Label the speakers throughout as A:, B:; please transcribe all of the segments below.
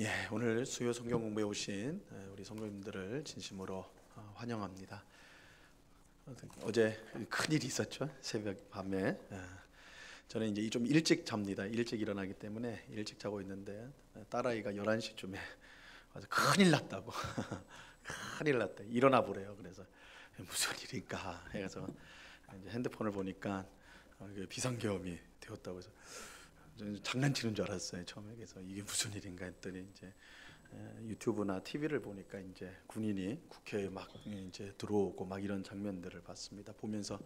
A: 예, 오늘 수요 성경 공부에 오신 우리 성도님들을 진심으로 환영합니다. 어제 큰일이 있었죠. 새벽 밤에 저는 이제 좀 일찍 잡니다. 일찍 일어나기 때문에 일찍 자고 있는데 딸아이가 11시쯤에 와서 큰일 났다고 큰일 났다 일어나 보래요. 그래서 무슨 일인가 해서 이제 핸드폰을 보니까 비상계엄이 되었다고 해서 장난치는 줄 알았어요 처음에. 그래서 이게 무슨 일인가 했더니 이제 유튜브나 TV를 보니까 이제 군인이 국회에 막 이제 들어오고 막 이런 장면들을 봤습니다. 보면서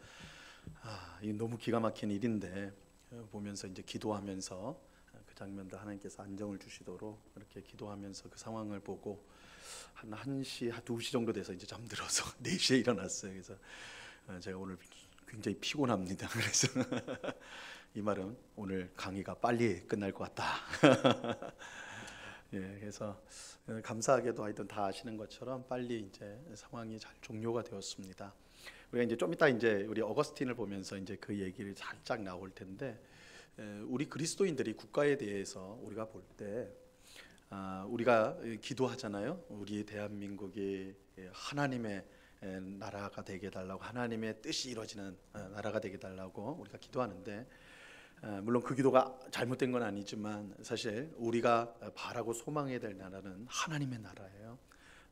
A: 이게 너무 기가 막힌 일인데 보면서 이제 기도하면서 그 장면들 하나님께서 안정을 주시도록 이렇게 기도하면서 그 상황을 보고 한 1시, 2시 정도 돼서 이제 잠들어서 4시에 일어났어요. 그래서 제가 오늘 굉장히 피곤합니다. 그래서 이 말은 오늘 강의가 빨리 끝날 것 같다. 예, 그래서 감사하게도 하여튼 다 아시는 것처럼 빨리 이제 상황이 잘 종료가 되었습니다. 우리가 이제 좀 이따 이제 우리 어거스틴을 보면서 이제 그 얘기를 살짝 나올 텐데, 우리 그리스도인들이 국가에 대해서 우리가 볼 때 우리가 기도하잖아요. 우리 대한민국이 하나님의 나라가 되게 해달라고, 하나님의 뜻이 이루어지는 나라가 되게 해달라고 우리가 기도하는데, 물론 그 기도가 잘못된 건 아니지만 사실 우리가 바라고 소망해야 될 나라는 하나님의 나라예요.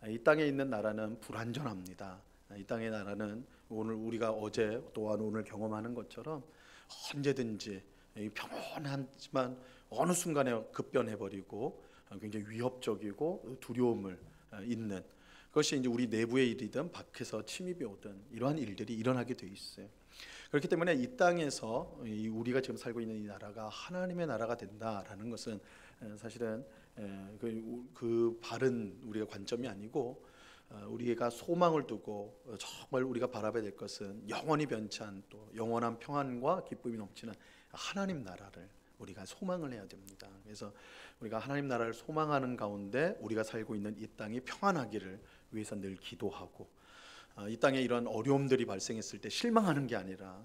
A: 이 땅에 있는 나라는 불완전합니다. 이 땅의 나라는 오늘 우리가 어제 또한 오늘 경험하는 것처럼 언제든지 평온하지만 어느 순간에 급변해버리고 굉장히 위협적이고 두려움을 있는, 그것이 이제 우리 내부의 일이든 밖에서 침입이 오든 이러한 일들이 일어나게 돼 있어요. 그렇기 때문에 이 땅에서 우리가 지금 살고 있는 이 나라가 하나님의 나라가 된다라는 것은 사실은 그 바른 우리가 관점이 아니고, 우리가 소망을 두고 정말 우리가 바라봐야 될 것은 영원히 변치 않은 또 영원한 평안과 기쁨이 넘치는 하나님 나라를 우리가 소망을 해야 됩니다. 그래서 우리가 하나님 나라를 소망하는 가운데 우리가 살고 있는 이 땅이 평안하기를 위해서 늘 기도하고, 이 땅에 이런 어려움들이 발생했을 때 실망하는 게 아니라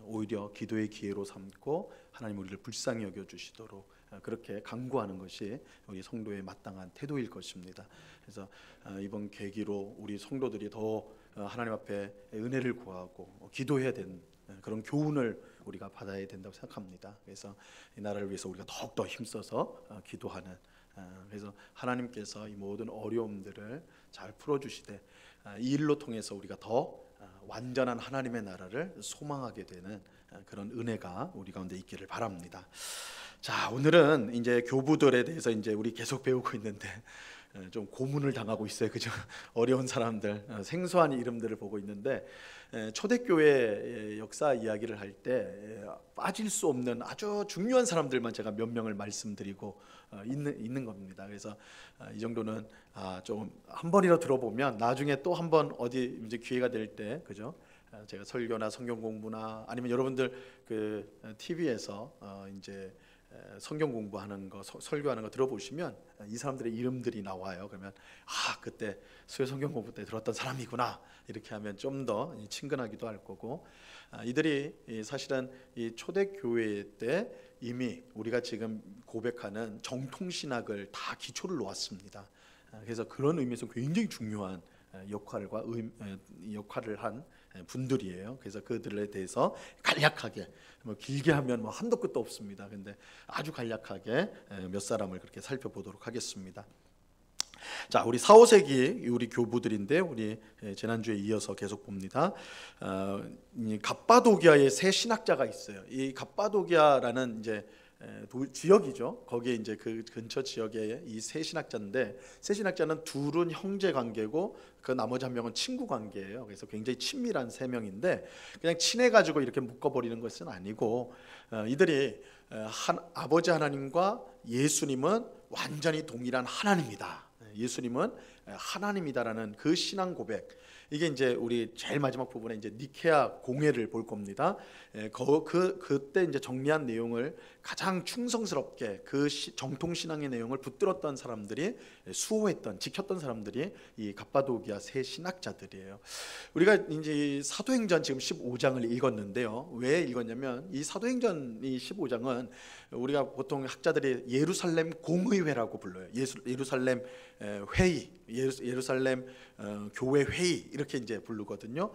A: 오히려 기도의 기회로 삼고 하나님 우리를 불쌍히 여겨주시도록 그렇게 간구하는 것이 우리 성도의 마땅한 태도일 것입니다. 그래서 이번 계기로 우리 성도들이 더 하나님 앞에 은혜를 구하고 기도해야 되는 그런 교훈을 우리가 받아야 된다고 생각합니다. 그래서 이 나라를 위해서 우리가 더욱더 힘써서 기도하는, 그래서 하나님께서 이 모든 어려움들을 잘 풀어주시되 이 일로 통해서 우리가 더 완전한 하나님의 나라를 소망하게 되는 그런 은혜가 우리 가운데 있기를 바랍니다. 자, 오늘은 이제 교부들에 대해서 이제 우리 계속 배우고 있는데 좀 고문을 당하고 있어요, 그죠? 어려운 사람들, 생소한 이름들을 보고 있는데, 초대교회 역사 이야기를 할 때 빠질 수 없는 아주 중요한 사람들만 제가 몇 명을 말씀드리고 있는 겁니다. 그래서 이 정도는 좀 한 번이라도 들어보면 나중에 또 한 번 어디 이제 기회가 될 때, 그죠? 제가 설교나 성경 공부나 아니면 여러분들 그 TV에서 이제 성경 공부하는 거, 설교하는 거 들어보시면 이 사람들의 이름들이 나와요. 그러면 그때 수요 성경 공부 때 들었던 사람이구나, 이렇게 하면 좀 더 친근하기도 할 거고, 이들이 사실은 이 초대교회 때 이미 우리가 지금 고백하는 정통신학을 다 기초를 놓았습니다. 그래서 그런 의미에서 굉장히 중요한 역할을 한 분들이에요. 그래서 그들에 대해서 간략하게, 뭐 길게 하면 뭐 한도 끝도 없습니다. 근데 아주 간략하게 몇 사람을 그렇게 살펴보도록 하겠습니다. 자, 우리 4, 5세기 우리 교부들인데 우리 지난주에 이어서 계속 봅니다. 이 갑바도기아의 세 신학자가 있어요. 이 갑바도기아라는 이제 지역이죠. 거기에 이제 그 근처 지역에 이 세 신학자인데, 세 신학자는 둘은 형제 관계고 그 나머지 한 명은 친구 관계예요. 그래서 굉장히 친밀한 세 명인데, 그냥 친해가지고 이렇게 묶어버리는 것은 아니고, 이들이 아버지 하나님과 예수님은 완전히 동일한 하나님이다, 예수님은 하나님이다라는 그 신앙 고백, 이게 이제 우리 제일 마지막 부분에 이제 니케아 공회를 볼 겁니다. 그때 이제 정리한 내용을 가장 충성스럽게 그 정통 신앙의 내용을 붙들었던 사람들이, 수호했던, 지켰던 사람들이 이 갑바도기아 새 신학자들이에요. 우리가 이제 사도행전 지금 15장을 읽었는데요. 왜 읽었냐면 이 사도행전 이 15장은 우리가 보통 학자들이 예루살렘 공의회라고 불러요. 예루살렘 회의, 예루살렘 교회 회의 이렇게 이제 부르거든요.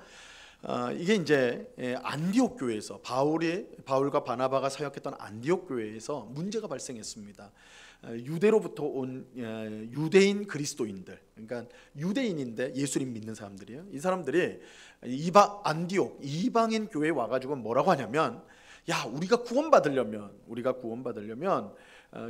A: 이게 이제 안디옥 교회에서 바울과 바나바가 사역했던 안디옥 교회에서 문제가 발생했습니다. 유대로부터 온 유대인 그리스도인들, 그러니까 유대인인데 예수님 믿는 사람들이에요. 이 사람들이 안디옥 이방인 교회에 와가지고 뭐라고 하냐면, 야, 우리가 구원받으려면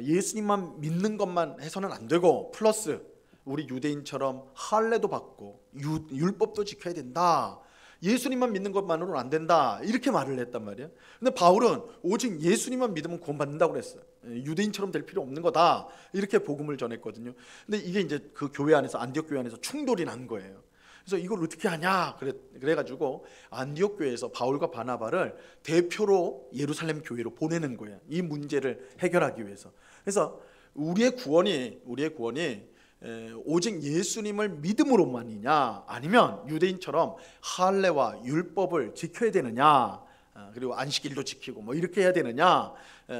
A: 예수님만 믿는 것만 해서는 안 되고, 플러스 우리 유대인처럼 할례도 받고 율법도 지켜야 된다. 예수님만 믿는 것만으로는 안 된다. 이렇게 말을 했단 말이에요. 근데 바울은 오직 예수님만 믿으면 구원받는다고 그랬어요. 유대인처럼 될 필요 없는 거다. 이렇게 복음을 전했거든요. 근데 이게 이제 그 교회 안에서, 안디옥 교회 안에서 충돌이 난 거예요. 그래서 이걸 어떻게 하냐 그래가지고 안디옥 교회에서 바울과 바나바를 대표로 예루살렘 교회로 보내는 거예요. 이 문제를 해결하기 위해서. 그래서 우리의 구원이 오직 예수님을 믿음으로만이냐, 아니면 유대인처럼 할례와 율법을 지켜야 되느냐, 그리고 안식일도 지키고 뭐 이렇게 해야 되느냐,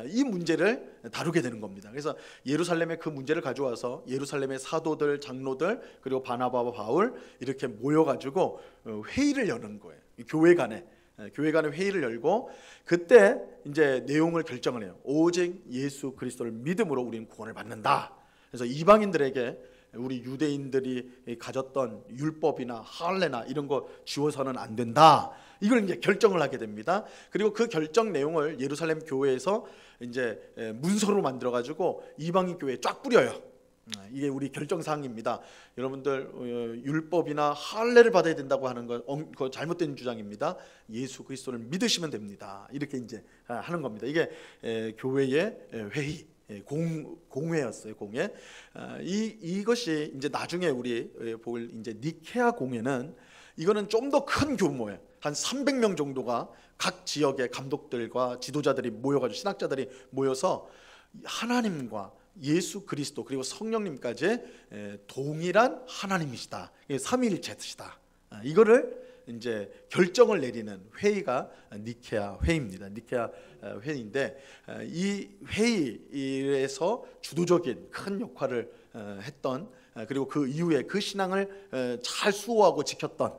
A: 이 문제를 다루게 되는 겁니다. 그래서 예루살렘에 그 문제를 가져와서 예루살렘의 사도들, 장로들, 그리고 바나바와 바울 이렇게 모여가지고 회의를 여는 거예요. 교회 간에 회의를 열고, 그때 이제 내용을 결정을 해요. 오직 예수 그리스도를 믿음으로 우리는 구원을 받는다. 그래서 이방인들에게 우리 유대인들이 가졌던 율법이나 할례나 이런 거 지워서는 안 된다. 이걸 이제 결정을 하게 됩니다. 그리고 그 결정 내용을 예루살렘 교회에서 이제 문서로 만들어 가지고 이방인 교회에 쫙 뿌려요. 이게 우리 결정 사항입니다. 여러분들 율법이나 할례를 받아야 된다고 하는 건 그거 잘못된 주장입니다. 예수 그리스도를 믿으시면 됩니다. 이렇게 이제 하는 겁니다. 이게 교회의 회의, 공회였어요. 공회. 이것이 이제 나중에 우리 볼 이제 니케아 공회는, 이거는 좀 더 큰 규모예요. 한 300명 정도가 각 지역의 감독들과 지도자들이 모여가지고, 신학자들이 모여서 하나님과 예수 그리스도 그리고 성령님까지 동일한 하나님이시다, 삼위일체시다, 이거를 이제 결정을 내리는 회의가 니케아 회의입니다. 니케아 회의인데, 이 회의에서 주도적인 큰 역할을 했던, 그리고 그 이후에 그 신앙을 잘 수호하고 지켰던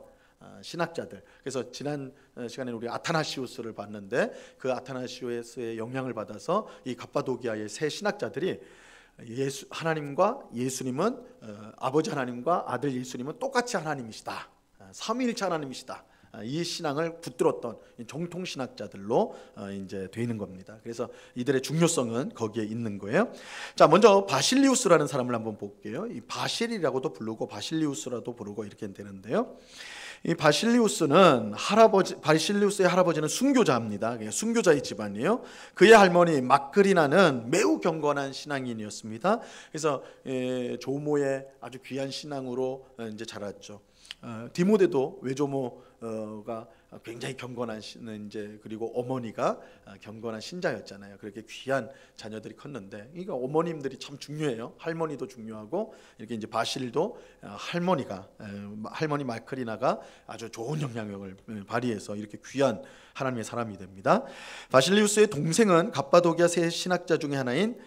A: 신학자들. 그래서 지난 시간에 우리 아타나시우스를 봤는데, 그 아타나시우스의 영향을 받아서 이 갑바도기아의 새 신학자들이 하나님과 예수님은, 아버지 하나님과 아들 예수님은 똑같이 하나님이시다, 삼위일체 하나님이시다, 이 신앙을 붙들었던 정통 신학자들로 이제 되는 겁니다. 그래서 이들의 중요성은 거기에 있는 거예요. 자, 먼저 바실리우스라는 사람을 한번 볼게요. 이 바실이라고도 부르고 바실리우스라도 부르고 이렇게 되는데요. 이 바실리우스의 할아버지는 순교자입니다. 순교자의 집안이에요. 그의 할머니 마크리나는 매우 경건한 신앙인이었습니다. 그래서 조모의 아주 귀한 신앙으로 이제 자랐죠. 디모데도 외조모가 굉장히 경건한 이제, 그리고 어머니가 경건한 신자였잖아요. 그렇게 귀한 자녀들이 컸는데, 그러니까 어머님들이 참 중요해요. 할머니도 중요하고, 이렇게 이제 바실도 할머니 마크리나가 아주 좋은 영향력을 발휘해서 이렇게 귀한 하나님의 사람이 됩니다. 바실리우스의 동생은 갑바도기아 세 신학자 중에 하나인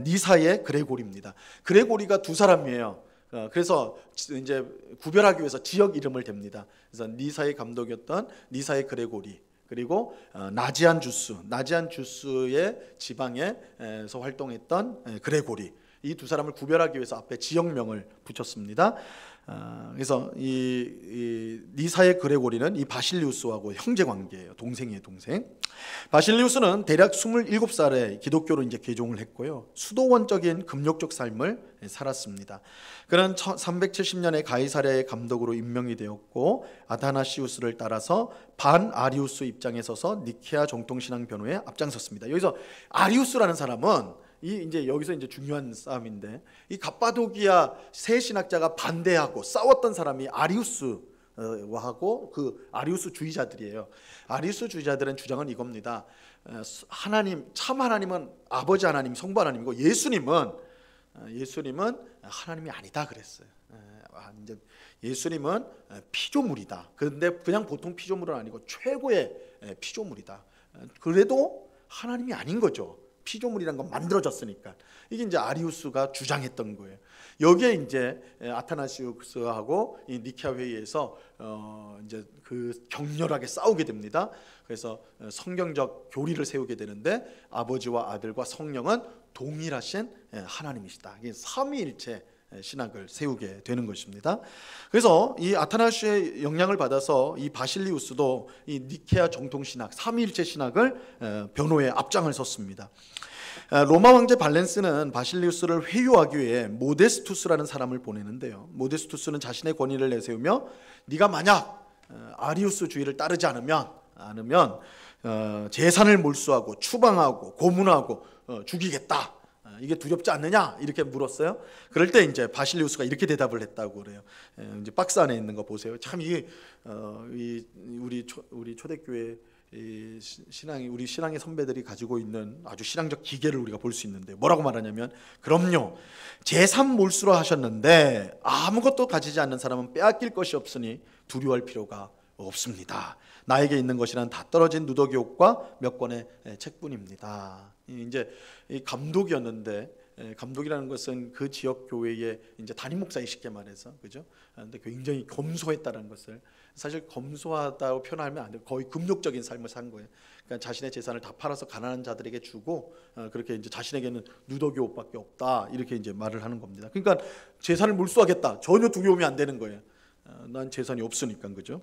A: 니사의 그레고리입니다. 그레고리가 두 사람이에요. 그래서 이제 구별하기 위해서 지역 이름을 댑니다. 그래서 니사의 감독이었던 니사의 그레고리, 그리고 나지안 주스의 지방에서 활동했던 그레고리, 이 두 사람을 구별하기 위해서 앞에 지역명을 붙였습니다. 그래서 이 니사의 그레고리는 이 바실리우스하고 형제 관계예요. 동생이에요, 동생. 바실리우스는 대략 27살에 기독교로 이제 개종을 했고요. 수도원적인 금욕적 삶을 살았습니다. 그는 370년에 가이사랴의 감독으로 임명이 되었고, 아타나시우스를 따라서 반아리우스 입장에 서서 니케아 정통신앙 변호에 앞장섰습니다. 여기서 아리우스라는 사람은 이제 여기서 이제 중요한 싸움인데, 이 갑바도기아 세 신학자가 반대하고 싸웠던 사람이 아리우스하고 그 아리우스 주의자들이에요. 아리우스 주의자들은 주장은 이겁니다. 하나님, 참 하나님은 아버지 하나님, 성부 하나님이고 예수님은 하나님이 아니다 그랬어요. 이제 예수님은 피조물이다. 그런데 그냥 보통 피조물은 아니고 최고의 피조물이다. 그래도 하나님이 아닌 거죠. 피조물이란 건 만들어졌으니까. 이게 이제 아리우스가 주장했던 거예요. 여기에 이제 아타나시우스하고 이 니케아 회의에서 이제 그 격렬하게 싸우게 됩니다. 그래서 성경적 교리를 세우게 되는데 아버지와 아들과 성령은 동일하신 하나님이시다. 이게 삼위일체 신학을 세우게 되는 것입니다. 그래서 이 아타나시의 영향을 받아서 이 바실리우스도 이 니케아 정통 신학, 삼위일체 신학을 변호에 앞장을 섰습니다. 로마 황제 발렌스는 바실리우스를 회유하기 위해 모데스투스라는 사람을 보내는데요. 모데스투스는 자신의 권위를 내세우며 네가 만약 아리우스주의를 따르지 않으면 재산을 몰수하고 추방하고 고문하고 죽이겠다. 이게 두렵지 않느냐? 이렇게 물었어요. 그럴 때 이제 바실리우스가 이렇게 대답을 했다고 그래요. 이제 박스 안에 있는 거 보세요. 참 이게 우리 초대교회 우리 신앙의 선배들이 가지고 있는 아주 신앙적 기계를 우리가 볼 수 있는데 뭐라고 말하냐면, 그럼요, 재산 몰수로 하셨는데 아무것도 가지지 않는 사람은 빼앗길 것이 없으니 두려워할 필요가 없습니다. 나에게 있는 것이란 다 떨어진 누더기 옷과 몇 권의 책뿐입니다. 이제 이 감독이었는데, 감독이라는 것은 그 지역 교회의 이제 담임 목사이 쉽게 말해서, 그죠? 근데 굉장히 검소했다는 것을, 사실 검소하다고 표현하면 안 돼요. 거의 금욕적인 삶을 산 거예요. 그러니까 자신의 재산을 다 팔아서 가난한 자들에게 주고, 그렇게 이제 자신에게는 누더기 옷밖에 없다, 이렇게 이제 말을 하는 겁니다. 그러니까 재산을 몰수하겠다, 전혀 두려움이 안 되는 거예요. 난 재산이 없으니까, 그죠?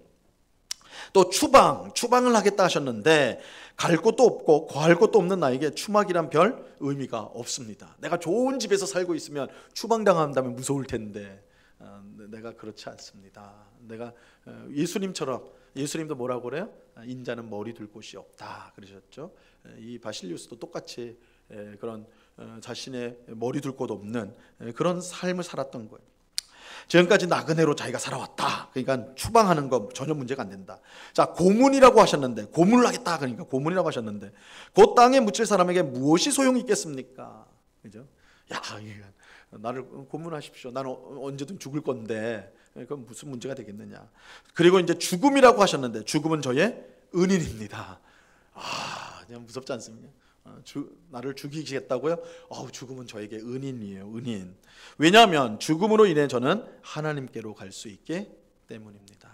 A: 또 추방을 하겠다 하셨는데 갈 곳도 없고 거할 곳도 없는 나에게 추방이란 별 의미가 없습니다. 내가 좋은 집에서 살고 있으면 추방당한다면 무서울 텐데 내가 그렇지 않습니다. 내가 예수님도 뭐라고 그래요? 인자는 머리 둘 곳이 없다 그러셨죠. 이 바실리우스도 똑같이 그런 자신의 머리 둘 곳 없는 그런 삶을 살았던 거예요. 지금까지 나그네로 자기가 살아왔다. 그러니까 추방하는 거 전혀 문제가 안 된다. 자, 고문이라고 하셨는데, 고문을 하겠다. 그러니까 고문이라고 하셨는데, 그 땅에 묻힐 사람에게 무엇이 소용이 있겠습니까? 그죠? 야, 나를 고문하십시오. 나는 언제든 죽을 건데, 그건 무슨 문제가 되겠느냐. 그리고 이제 죽음이라고 하셨는데, 죽음은 저의 은인입니다. 그냥 무섭지 않습니까? 나를 죽이시겠다고요? 죽음은 저에게 은인이에요. 은인. 왜냐하면 죽음으로 인해 저는 하나님께로 갈 수 있기 때문입니다.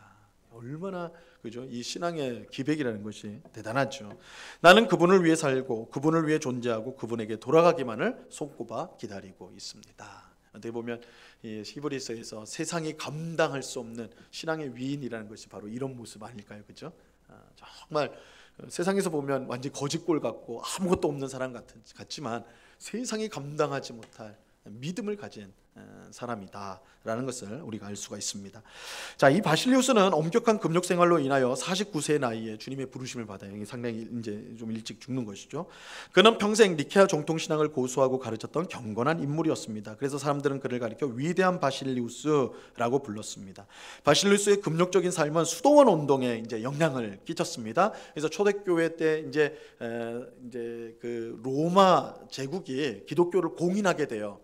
A: 얼마나, 그죠? 이 신앙의 기백이라는 것이 대단하죠. 나는 그분을 위해 살고 그분을 위해 존재하고 그분에게 돌아가기만을 손꼽아 기다리고 있습니다. 어떻게 보면 이 히브리서에서 세상이 감당할 수 없는 신앙의 위인이라는 것이 바로 이런 모습 아닐까요? 그죠? 정말 세상에서 보면 완전 거짓골 같고 아무것도 없는 사람 같지만 세상이 감당하지 못할 믿음을 가진 사람이다라는 것을 우리가 알 수가 있습니다. 자, 이 바실리우스는 엄격한 금욕 생활로 인하여 49세의 나이에 주님의 부르심을 받아요. 상당히 이제 좀 일찍 죽는 것이죠. 그는 평생 니케아 정통 신앙을 고수하고 가르쳤던 경건한 인물이었습니다. 그래서 사람들은 그를 가리켜 위대한 바실리우스라고 불렀습니다. 바실리우스의 금욕적인 삶은 수도원 운동에 이제 영향을 끼쳤습니다. 그래서 초대교회 때 이제 그 로마 제국이 기독교를 공인하게 돼요.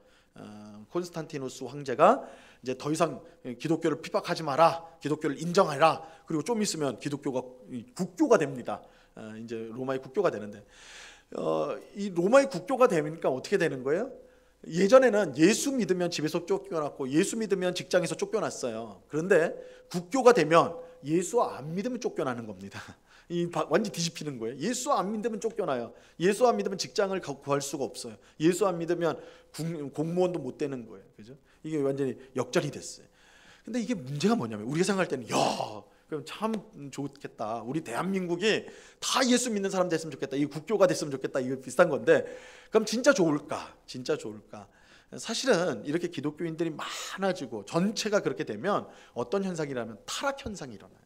A: 콘스탄티누스 황제가 이제 더 이상 기독교를 핍박하지 마라, 기독교를 인정하라. 그리고 좀 있으면 기독교가 국교가 됩니다. 이제 로마의 국교가 되는데, 이 로마의 국교가 되니까 어떻게 되는 거예요? 예전에는 예수 믿으면 집에서 쫓겨났고 예수 믿으면 직장에서 쫓겨났어요. 그런데 국교가 되면 예수 안 믿으면 쫓겨나는 겁니다. 완전 뒤집히는 거예요. 예수 안 믿으면 쫓겨나요. 예수 안 믿으면 직장을 구할 수가 없어요. 예수 안 믿으면 공무원도 못 되는 거예요. 그죠? 이게 완전히 역전이 됐어요. 근데 이게 문제가 뭐냐면, 우리가 생각할 때는 그럼 참 좋겠다. 우리 대한민국이 다 예수 믿는 사람 됐으면 좋겠다. 이 국교가 됐으면 좋겠다. 이거 비슷한 건데, 그럼 진짜 좋을까? 진짜 좋을까? 사실은 이렇게 기독교인들이 많아지고 전체가 그렇게 되면 어떤 현상이라면 타락 현상이 일어나요.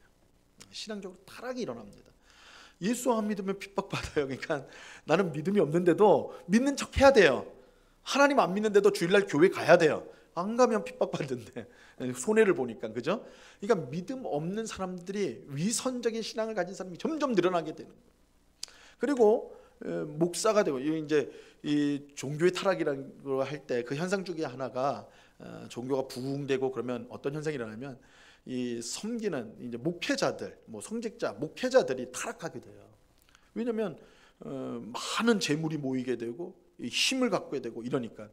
A: 신앙적으로 타락이 일어납니다. 예수 안 믿으면 핍박받아요. 그러니까 나는 믿음이 없는데도 믿는 척 해야 돼요. 하나님 안 믿는데도 주일날 교회 가야 돼요. 안 가면 핍박받는데 손해를 보니까, 그죠? 그러니까 믿음 없는 사람들이, 위선적인 신앙을 가진 사람이 점점 늘어나게 되는 거예요. 그리고 목사가 되고 이제 이 종교의 타락이라는 걸 할 때 그 현상 중에 하나가 종교가 부흥되고 그러면 어떤 현상이 일어나면 이 섬기는 이제 목회자들, 뭐 성직자, 목회자들이 타락하게 돼요. 왜냐하면 많은 재물이 모이게 되고 힘을 갖게 되고 이러니까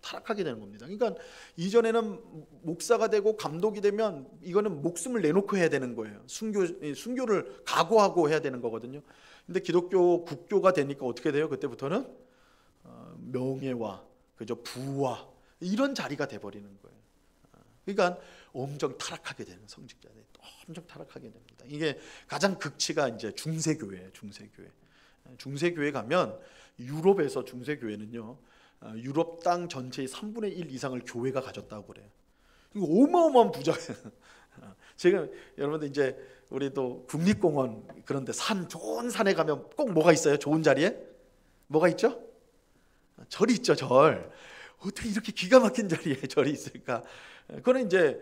A: 타락하게 되는 겁니다. 그러니까 이전에는 목사가 되고 감독이 되면 이거는 목숨을 내놓고 해야 되는 거예요. 순교를 각오하고 해야 되는 거거든요. 근데 기독교 국교가 되니까 어떻게 돼요? 그때부터는 명예와 그저 부와 이런 자리가 돼 버리는 거예요. 그러니까 엄청 타락하게 되는 성직자들이 엄청 타락하게 됩니다. 이게 가장 극치가 이제 중세교회예요. 중세교회 가면 유럽에서 중세교회는요. 유럽 땅 전체의 3분의 1 이상을 교회가 가졌다고 그래요. 이거 어마어마한 부자예요. 지금 여러분들 이제 우리도 국립공원 그런데 좋은 산에 가면 꼭 뭐가 있어요? 좋은 자리에 뭐가 있죠? 절이 있죠. 절. 어떻게 이렇게 기가 막힌 자리에 절이 있을까? 그거는 이제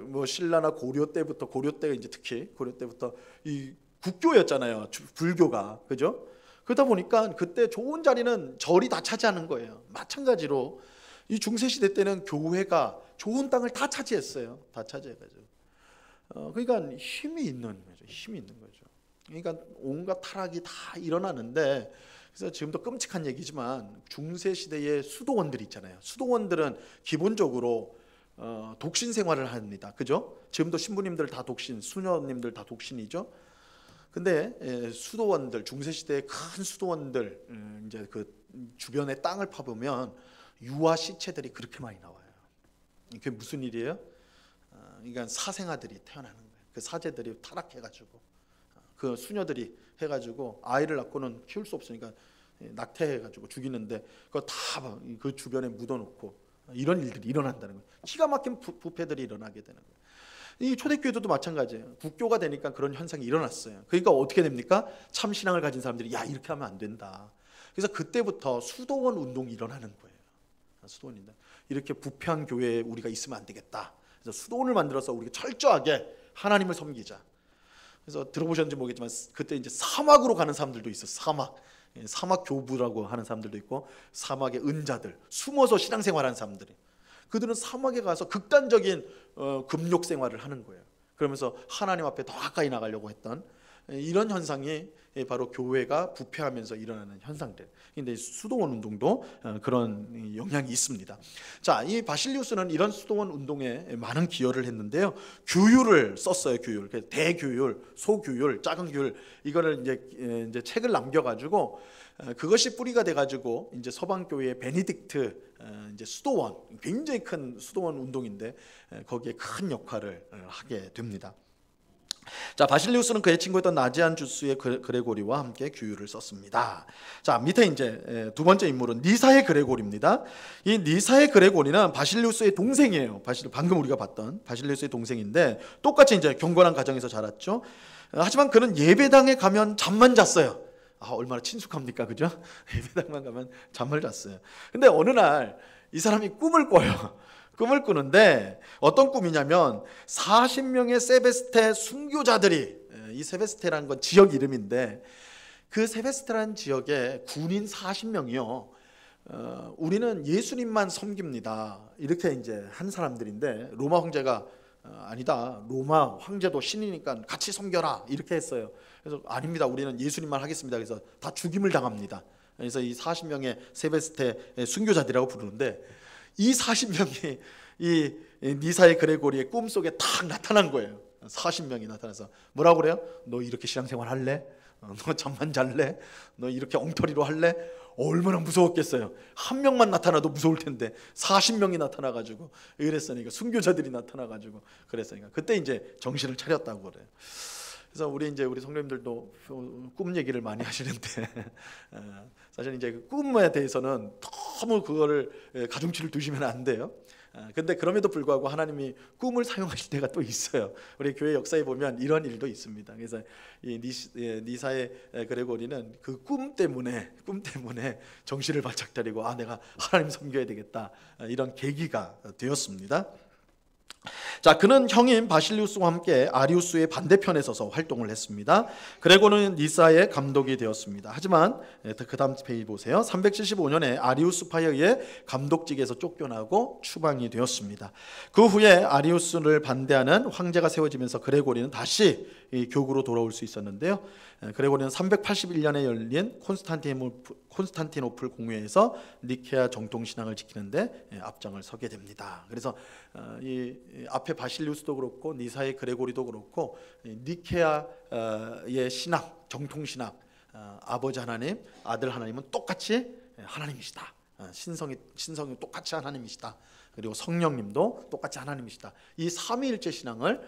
A: 뭐 신라나 고려 때부터 이제 특히 고려 때부터 이 국교였잖아요. 불교가 그죠? 그러다 보니까 그때 좋은 자리는 절이 다 차지하는 거예요. 마찬가지로 이 중세 시대 때는 교회가 좋은 땅을 다 차지했어요. 다 차지해가지고. 그러니까 힘이 있는 거죠. 그러니까 온갖 타락이 다 일어나는데 그래서 지금도 끔찍한 얘기지만 중세 시대의 수도원들 있잖아요. 수도원들은 기본적으로 독신 생활을 합니다. 그죠? 지금도 신부님들 다 독신, 수녀님들 다 독신이죠. 근데 수도원들 중세 시대의 큰 수도원들 이제 그 주변에 땅을 파보면 유아 시체들이 그렇게 많이 나와요. 이게 무슨 일이에요? 그러니까 사생아들이 태어나는 거예요. 그 사제들이 타락해가지고 그 수녀들이 해가지고 아이를 낳고는 키울 수 없으니까 낙태해가지고 죽이는데 그거 다 그 주변에 묻어놓고 이런 일들이 일어난다는 거예요. 기가 막힌 부패들이 일어나게 되는 거예요. 이 초대교회도 마찬가지예요. 국교가 되니까 그런 현상이 일어났어요. 그러니까 어떻게 됩니까? 참 신앙을 가진 사람들이 야 이렇게 하면 안 된다. 그래서 그때부터 수도원 운동이 일어나는 거예요. 수도원인데 이렇게 부패한 교회에 우리가 있으면 안 되겠다. 그래서 수도원을 만들어서 우리가 철저하게 하나님을 섬기자. 그래서 들어보셨는지 모르겠지만 그때 이제 사막으로 가는 사람들도 있어요. 사막 교부라고 하는 사람들도 있고 사막의 은자들, 숨어서 신앙생활하는 사람들이 그들은 사막에 가서 극단적인 금욕 생활을 하는 거예요. 그러면서 하나님 앞에 더 가까이 나가려고 했던 이런 현상이 바로 교회가 부패하면서 일어나는 현상들. 근데 수도원 운동도 그런 영향이 있습니다. 자, 이 바실리우스는 이런 수도원 운동에 많은 기여를 했는데요. 규율을 썼어요. 규율. 대규율, 소규율, 작은 규율 이거를 이제 책을 남겨가지고 그것이 뿌리가 돼가지고 이제 서방 교회의 베네딕트 이제 수도원 굉장히 큰 수도원 운동인데 거기에 큰 역할을 하게 됩니다. 자, 바실리우스는 그의 친구였던 나지안주스의 그레고리와 함께 규율을 썼습니다. 자, 밑에 이제 두 번째 인물은 니사의 그레고리입니다. 이 니사의 그레고리는 바실리우스의 동생이에요. 방금 우리가 봤던 바실리우스의 동생인데 똑같이 이제 경건한 가정에서 자랐죠. 하지만 그는 예배당에 가면 잠만 잤어요. 얼마나 친숙합니까, 그죠? 예배당만 가면 잠을 잤어요. 근데 어느 날 이 사람이 꿈을 꿔요. 꿈을 꾸는데 어떤 꿈이냐면 40명의 세베스테 순교자들이 이 세베스테라는 건 지역 이름인데 그 세베스테라는 지역에 군인 40명이요. 우리는 예수님만 섬깁니다. 이렇게 이제 한 사람들인데 로마 황제가 아니다. 로마 황제도 신이니까 같이 섬겨라. 이렇게 했어요. 그래서 아닙니다. 우리는 예수님만 하겠습니다. 그래서 다 죽임을 당합니다. 그래서 이 40명의 세베스테 순교자들이라고 부르는데 이 40명이 이 니사의 그레고리의 꿈속에 탁 나타난 거예요. 40명이 나타나서 뭐라고 그래요? 너 이렇게 신앙생활 할래? 너 잠만 잘래? 너 이렇게 엉터리로 할래? 얼마나 무서웠겠어요. 한 명만 나타나도 무서울 텐데 40명이 나타나가지고 이랬으니까 순교자들이 나타나가지고 그랬으니까 그때 이제 정신을 차렸다고 그래요. 그래서 우리 성도님들도 꿈 얘기를 많이 하시는데 사실 이제 그 꿈에 대해서는 너무 그거를 가중치를 두시면 안 돼요. 근데 그럼에도 불구하고 하나님이 꿈을 사용하실 때가 또 있어요. 우리 교회 역사에 보면 이런 일도 있습니다. 그래서 이 니사의 그레고리는 그 꿈 때문에 정신을 바짝 차리고 내가 하나님 섬겨야 되겠다 이런 계기가 되었습니다. 자, 그는 형인 바실리우스와 함께 아리우스의 반대편에 서서 활동을 했습니다. 그레고는 니사의 감독이 되었습니다. 하지만 그 다음 페이지 보세요. 375년에 아리우스파에 의해 감독직에서 쫓겨나고 추방이 되었습니다. 그 후에 아리우스를 반대하는 황제가 세워지면서 그레고리는 다시 이 교구로 돌아올 수 있었는데요. 그레고리는 381년에 열린 콘스탄티노플 공회에서 니케아 정통신앙을 지키는데 앞장을 서게 됩니다. 그래서 이 앞에 바실리우스도 그렇고 니사의 그레고리도 그렇고 니케아의 신앙, 정통신앙, 아버지 하나님, 아들 하나님은 똑같이 하나님이시다. 신성이 똑같이 하나님이시다. 그리고 성령님도 똑같이 하나님이시다. 이 삼위일체 신앙을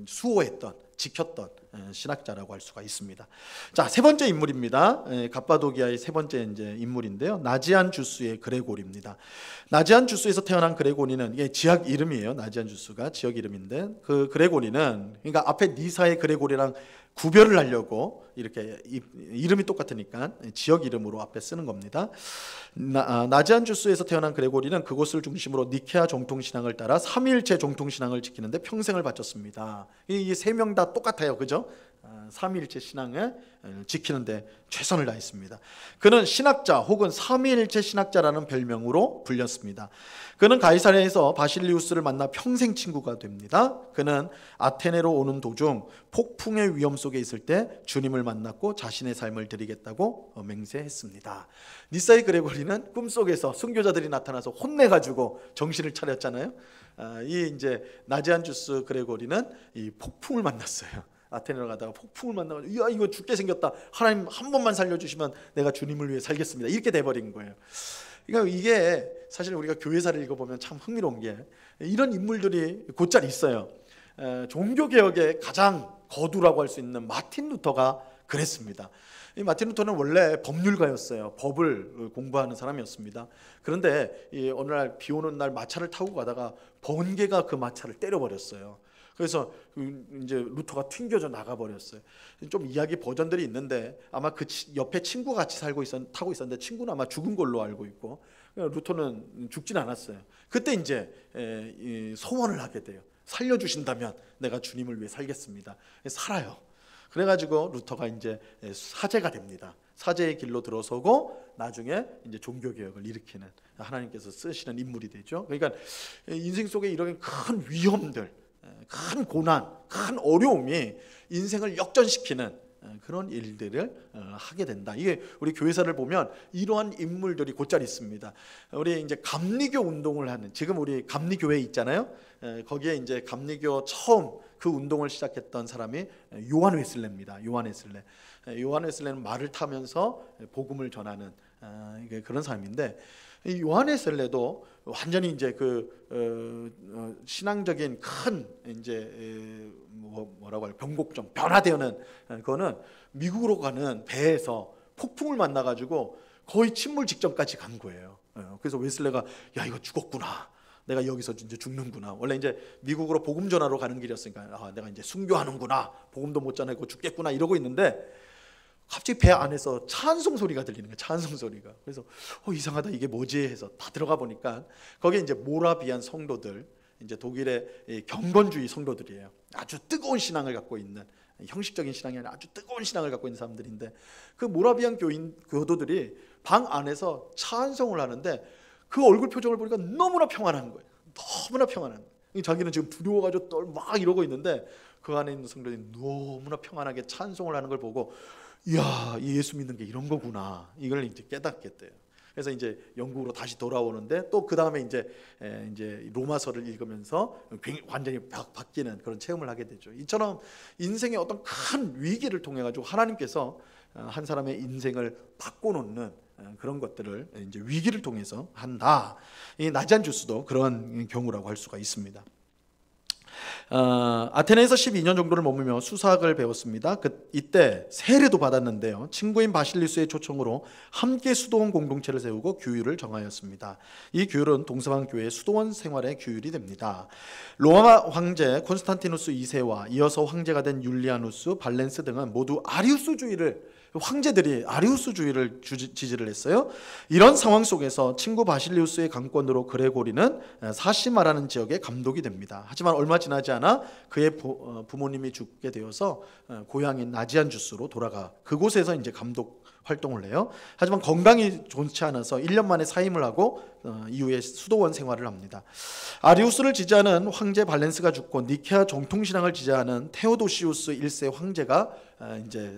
A: 수호했던, 지켰던 신학자라고 할 수가 있습니다. 자, 세 번째 인물입니다. 갑바도기아의 세 번째 이제 인물인데요. 나지안 주스의 그레고리입니다. 나지안 주스에서 태어난 그레고리는 이게 지역 이름이에요. 나지안 주스가 지역 이름인데 그 그레고리는 그러니까 앞에 니사의 그레고리랑 구별을 하려고 이렇게 이름이 똑같으니까 지역 이름으로 앞에 쓰는 겁니다. 나지안 주스에서 태어난 그레고리는 그곳을 중심으로 니케아 정통신앙을 따라 삼위일체 정통신앙을 지키는데 평생을 바쳤습니다. 이 세 명 다 똑같아요, 그죠? 삼위일체 신앙을 지키는데 최선을 다했습니다. 그는 신학자 혹은 삼위일체 신학자라는 별명으로 불렸습니다. 그는 가이사랴에서 바실리우스를 만나 평생 친구가 됩니다. 그는 아테네로 오는 도중 폭풍의 위험 속에 있을 때 주님을 만났고 자신의 삶을 드리겠다고 맹세했습니다. 니사의 그레고리는 꿈속에서 순교자들이 나타나서 혼내가지고 정신을 차렸잖아요. 이 이제 나지안 주스 그레고리는 이 폭풍을 만났어요. 아테네로 가다가 폭풍을 만나가지고 야, 이거 죽게 생겼다. 하나님 한 번만 살려주시면 내가 주님을 위해 살겠습니다. 이렇게 돼버린 거예요. 그러니까 이게 사실 우리가 교회사를 읽어보면 참 흥미로운 게 이런 인물들이 곧잘 있어요. 종교개혁의 가장 거두라고 할 수 있는 마틴 루터가 그랬습니다. 이 마틴 루터는 원래 법률가였어요. 법을 공부하는 사람이었습니다. 그런데 어느 날 비 오는 날 마차를 타고 가다가 번개가 그 마차를 때려버렸어요. 그래서 이제 루터가 튕겨져 나가버렸어요. 좀 이야기 버전들이 있는데 아마 그 옆에 친구가 같이 타고 있었는데 친구는 아마 죽은 걸로 알고 있고 루터는 죽진 않았어요. 그때 이제 소원을 하게 돼요. 살려주신다면 내가 주님을 위해 살겠습니다. 살아요. 그래가지고 루터가 이제 사제가 됩니다. 사제의 길로 들어서고 나중에 이제 종교 개혁을 일으키는 하나님께서 쓰시는 인물이 되죠. 그러니까 인생 속에 이런 큰 위험들, 큰 고난, 큰 어려움이 인생을 역전시키는 그런 일들을 하게 된다. 이게 우리 교회사를 보면 이러한 인물들이 곧잘 있습니다. 우리 이제 감리교 운동을 하는 지금 우리 감리교회 있잖아요. 거기에 이제 감리교 처음 그 운동을 시작했던 사람이 요한 웨슬레입니다. 요한 웨슬레. 요한 웨슬레는 말을 타면서 복음을 전하는 그런 사람인데 이 요한 웨슬레도 완전히 이제 신앙적인 큰 이제 뭐라고 할까 변곡점 변화되는 그거는 미국으로 가는 배에서 폭풍을 만나가지고 거의 침몰 직전까지 간 거예요. 그래서 웨슬레가 야 이거 죽었구나. 내가 여기서 이제 죽는구나. 원래 이제 미국으로 복음 전하러 가는 길이었으니까 내가 이제 순교하는구나. 복음도 못 전하고 죽겠구나 이러고 있는데 갑자기 배 안에서 찬송 소리가 들리는 거예요. 찬송 소리가. 그래서 이상하다 이게 뭐지 해서 다 들어가 보니까 거기에 이제 모라비안 성도들, 이제 독일의 경건주의 성도들이에요. 아주 뜨거운 신앙을 갖고 있는 형식적인 신앙이 아니라 아주 뜨거운 신앙을 갖고 있는 사람들인데 그 모라비안 교도들이 방 안에서 찬송을 하는데 그 얼굴 표정을 보니까 너무나 평안한 거예요. 너무나 평안한 거예요. 자기는 지금 두려워가지고 막 이러고 있는데 그 안에 있는 성도들이 너무나 평안하게 찬송을 하는 걸 보고 이야, 예수 믿는 게 이런 거구나. 이걸 이제 깨닫게 돼요. 그래서 이제 영국으로 다시 돌아오는데 또 그 다음에 이제 로마서를 읽으면서 완전히 바뀌는 그런 체험을 하게 되죠. 이처럼 인생의 어떤 큰 위기를 통해 가지고 하나님께서 한 사람의 인생을 바꿔놓는 그런 것들을 이제 위기를 통해서 한다. 이 나지안 주스도 그런 경우라고 할 수가 있습니다. 아테네에서 12년 정도를 머물며 수사학을 배웠습니다. 이때 세례도 받았는데요. 친구인 바실리우스의 초청으로 함께 수도원 공동체를 세우고 규율을 정하였습니다. 이 규율은 동서방 교회의 수도원 생활의 규율이 됩니다. 로마 황제 콘스탄티누스 2세와 이어서 황제가 된 율리아누스, 발렌스 등은 모두 아리우스주의를 황제들이 아리우스주의를 지지를 했어요. 이런 상황 속에서 친구 바실리우스의 강권으로 그레고리는 사시 말하는 지역에 감독이 됩니다. 하지만 얼마 지나지 않아 그의 부모님이 죽게 되어서 고향인 나지안주스로 돌아가 그곳에서 이제 감독 활동을 해요. 하지만 건강이 좋지 않아서 1년 만에 사임을 하고 이후에 수도원 생활을 합니다. 아리우스를 지지하는 황제 발렌스가 죽고 니케아 정통신앙을 지지하는 테오도시우스 1세 황제가 이제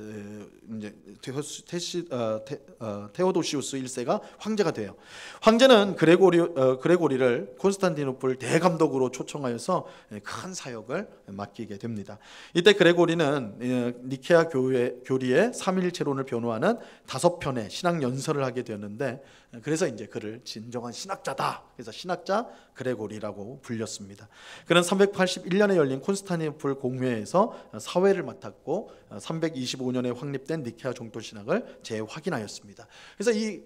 A: 테오도시우스 1세가 황제가 돼요. 황제는 그레고리를 콘스탄티노플 대감독으로 초청하여서 큰 사역을 맡기게 됩니다. 이때 그레고리는 니케아 교리의 삼위일체론을 변호하는 5편의 신학 연설을 하게 되었는데, 그래서 이제 그를 진정한 신학자다, 그래서 신학자 그레고리라고 불렸습니다. 그는 381년에 열린 콘스탄티노플 공회에서 사회를 맡았고 325년에 확립된 니케아 종교신학을 재확인하였습니다. 그래서 이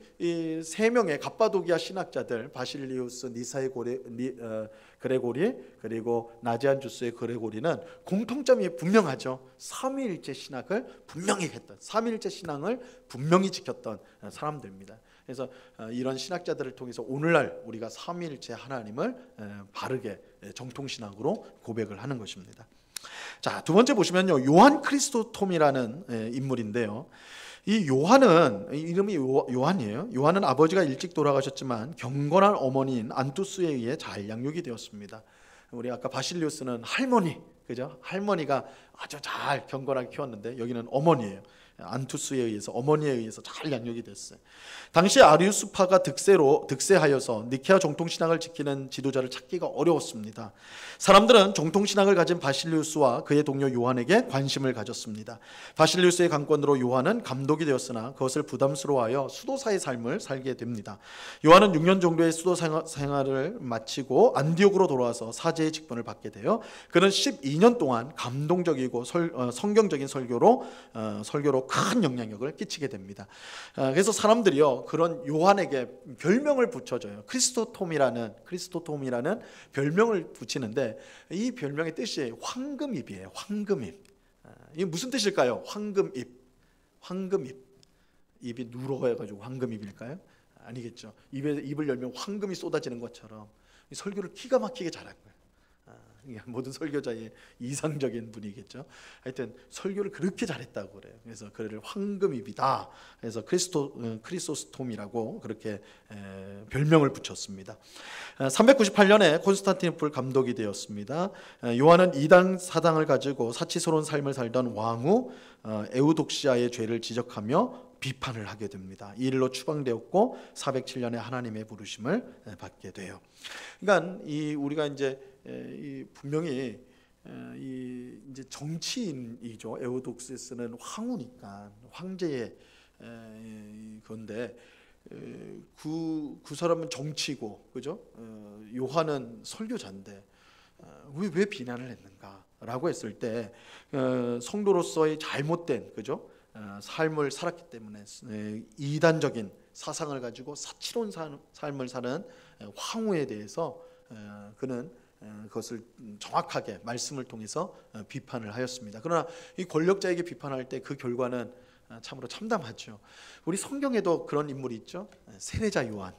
A: 세 명의 갑바도기아 신학자들, 바실리우스, 니사의 그레고리, 그리고 나지안주스의 그레고리는 공통점이 분명하죠. 삼위일체 신학을 분명히 했던, 삼위일체 신앙을 분명히 지켰던 사람들입니다. 그래서 이런 신학자들을 통해서 오늘날 우리가 삼위일체 하나님을 바르게 정통신학으로 고백을 하는 것입니다. 자, 두 번째 보시면요, 요한 크리스토톰이라는 인물인데요. 이 요한은, 이름이 요한이에요. 요한은 아버지가 일찍 돌아가셨지만 경건한 어머니인 안투스에 의해 잘 양육이 되었습니다. 우리 아까 바실리우스는 할머니, 그죠? 할머니가 아주 잘 경건하게 키웠는데 여기는 어머니예요. 안투스에 의해서, 어머니에 의해서 잘 양육이 됐어요. 당시 아리우스파가 득세하여서 니케아 정통신앙을 지키는 지도자를 찾기가 어려웠습니다. 사람들은 정통신앙을 가진 바실리우스와 그의 동료 요한에게 관심을 가졌습니다. 바실리우스의 강권으로 요한은 감독이 되었으나 그것을 부담스러워하여 수도사의 삶을 살게 됩니다. 요한은 6년 정도의 수도 생활을 마치고 안디옥으로 돌아와서 사제의 직분을 받게 되어 그는 12년 동안 감동적이고 성경적인 설교로 큰 영향력을 끼치게 됩니다. 그래서 사람들이요, 그런 요한에게 별명을 붙여줘요. 크리스토톰이라는 별명을 붙이는데, 이 별명의 뜻이 황금입이에요. 황금입. 이게 무슨 뜻일까요? 황금입. 입이 누러해가지고 황금입일까요? 아니겠죠. 입을 열면 황금이 쏟아지는 것처럼 설교를 기가 막히게 잘한 거예요. 모든 설교자의 이상적인 분이겠죠. 하여튼 설교를 그렇게 잘했다고 그래요. 그래서 그를 황금입이다. 그래서 크리소스톰이라고 그렇게 별명을 붙였습니다. 398년에 콘스탄티노플 감독이 되었습니다. 요한은 이당 사당을 가지고 사치스러운 삶을 살던 왕후 에우독시아의 죄를 지적하며 비판을 하게 됩니다. 이 일로 추방되었고 407년에 하나님의 부르심을 받게 돼요. 그러니까 우리가 이제 분명히 이제 정치인이죠. 에우독시스는 황후니까 황제의 건데 그 사람은 정치고, 그죠? 요한은 설교자인데 왜 비난을 했는가라고 했을 때 성도로서의 잘못된, 그죠? 삶을 살았기 때문에 이단적인 사상을 가지고 사치로운 삶을 사는 황후에 대해서 그는 그것을 정확하게 말씀을 통해서 비판을 하였습니다. 그러나 이 권력자에게 비판할 때 그 결과는 참으로 참담하죠. 우리 성경에도 그런 인물이 있죠. 세례자 요한.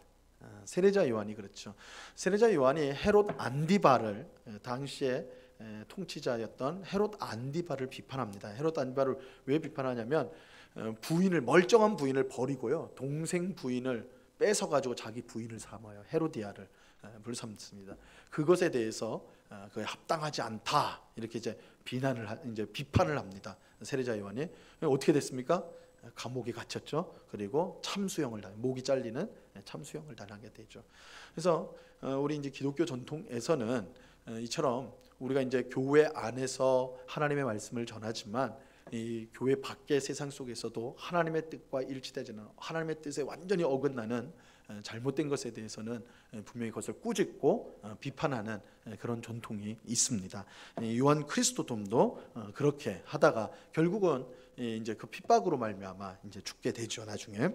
A: 세례자 요한이 그렇죠. 세례자 요한이 헤롯 안디바를, 당시에 통치자였던 헤롯 안디바를 비판합니다. 헤롯 안디바를 왜 비판하냐면 멀쩡한 부인을 버리고요, 동생 부인을 뺏어 가지고 자기 부인을 삼아요. 헤로디아를 불삼습니다. 그것에 대해서 그에 합당하지 않다, 이렇게 이제 비판을 합니다. 세례자 요한이 어떻게 됐습니까? 감옥에 갇혔죠. 그리고 목이 잘리는 참수형을 당하게 되죠. 그래서 우리 이제 기독교 전통에서는 이처럼 우리가 이제 교회 안에서 하나님의 말씀을 전하지만 이 교회 밖의 세상 속에서도 하나님의 뜻과 일치되지는, 하나님의 뜻에 완전히 어긋나는 잘못된 것에 대해서는 분명히 그것을 꾸짖고 비판하는 그런 전통이 있습니다. 요한 크리스토톰도 그렇게 하다가 결국은 이제 그 핍박으로 말미암아 이제 죽게 되죠, 나중에.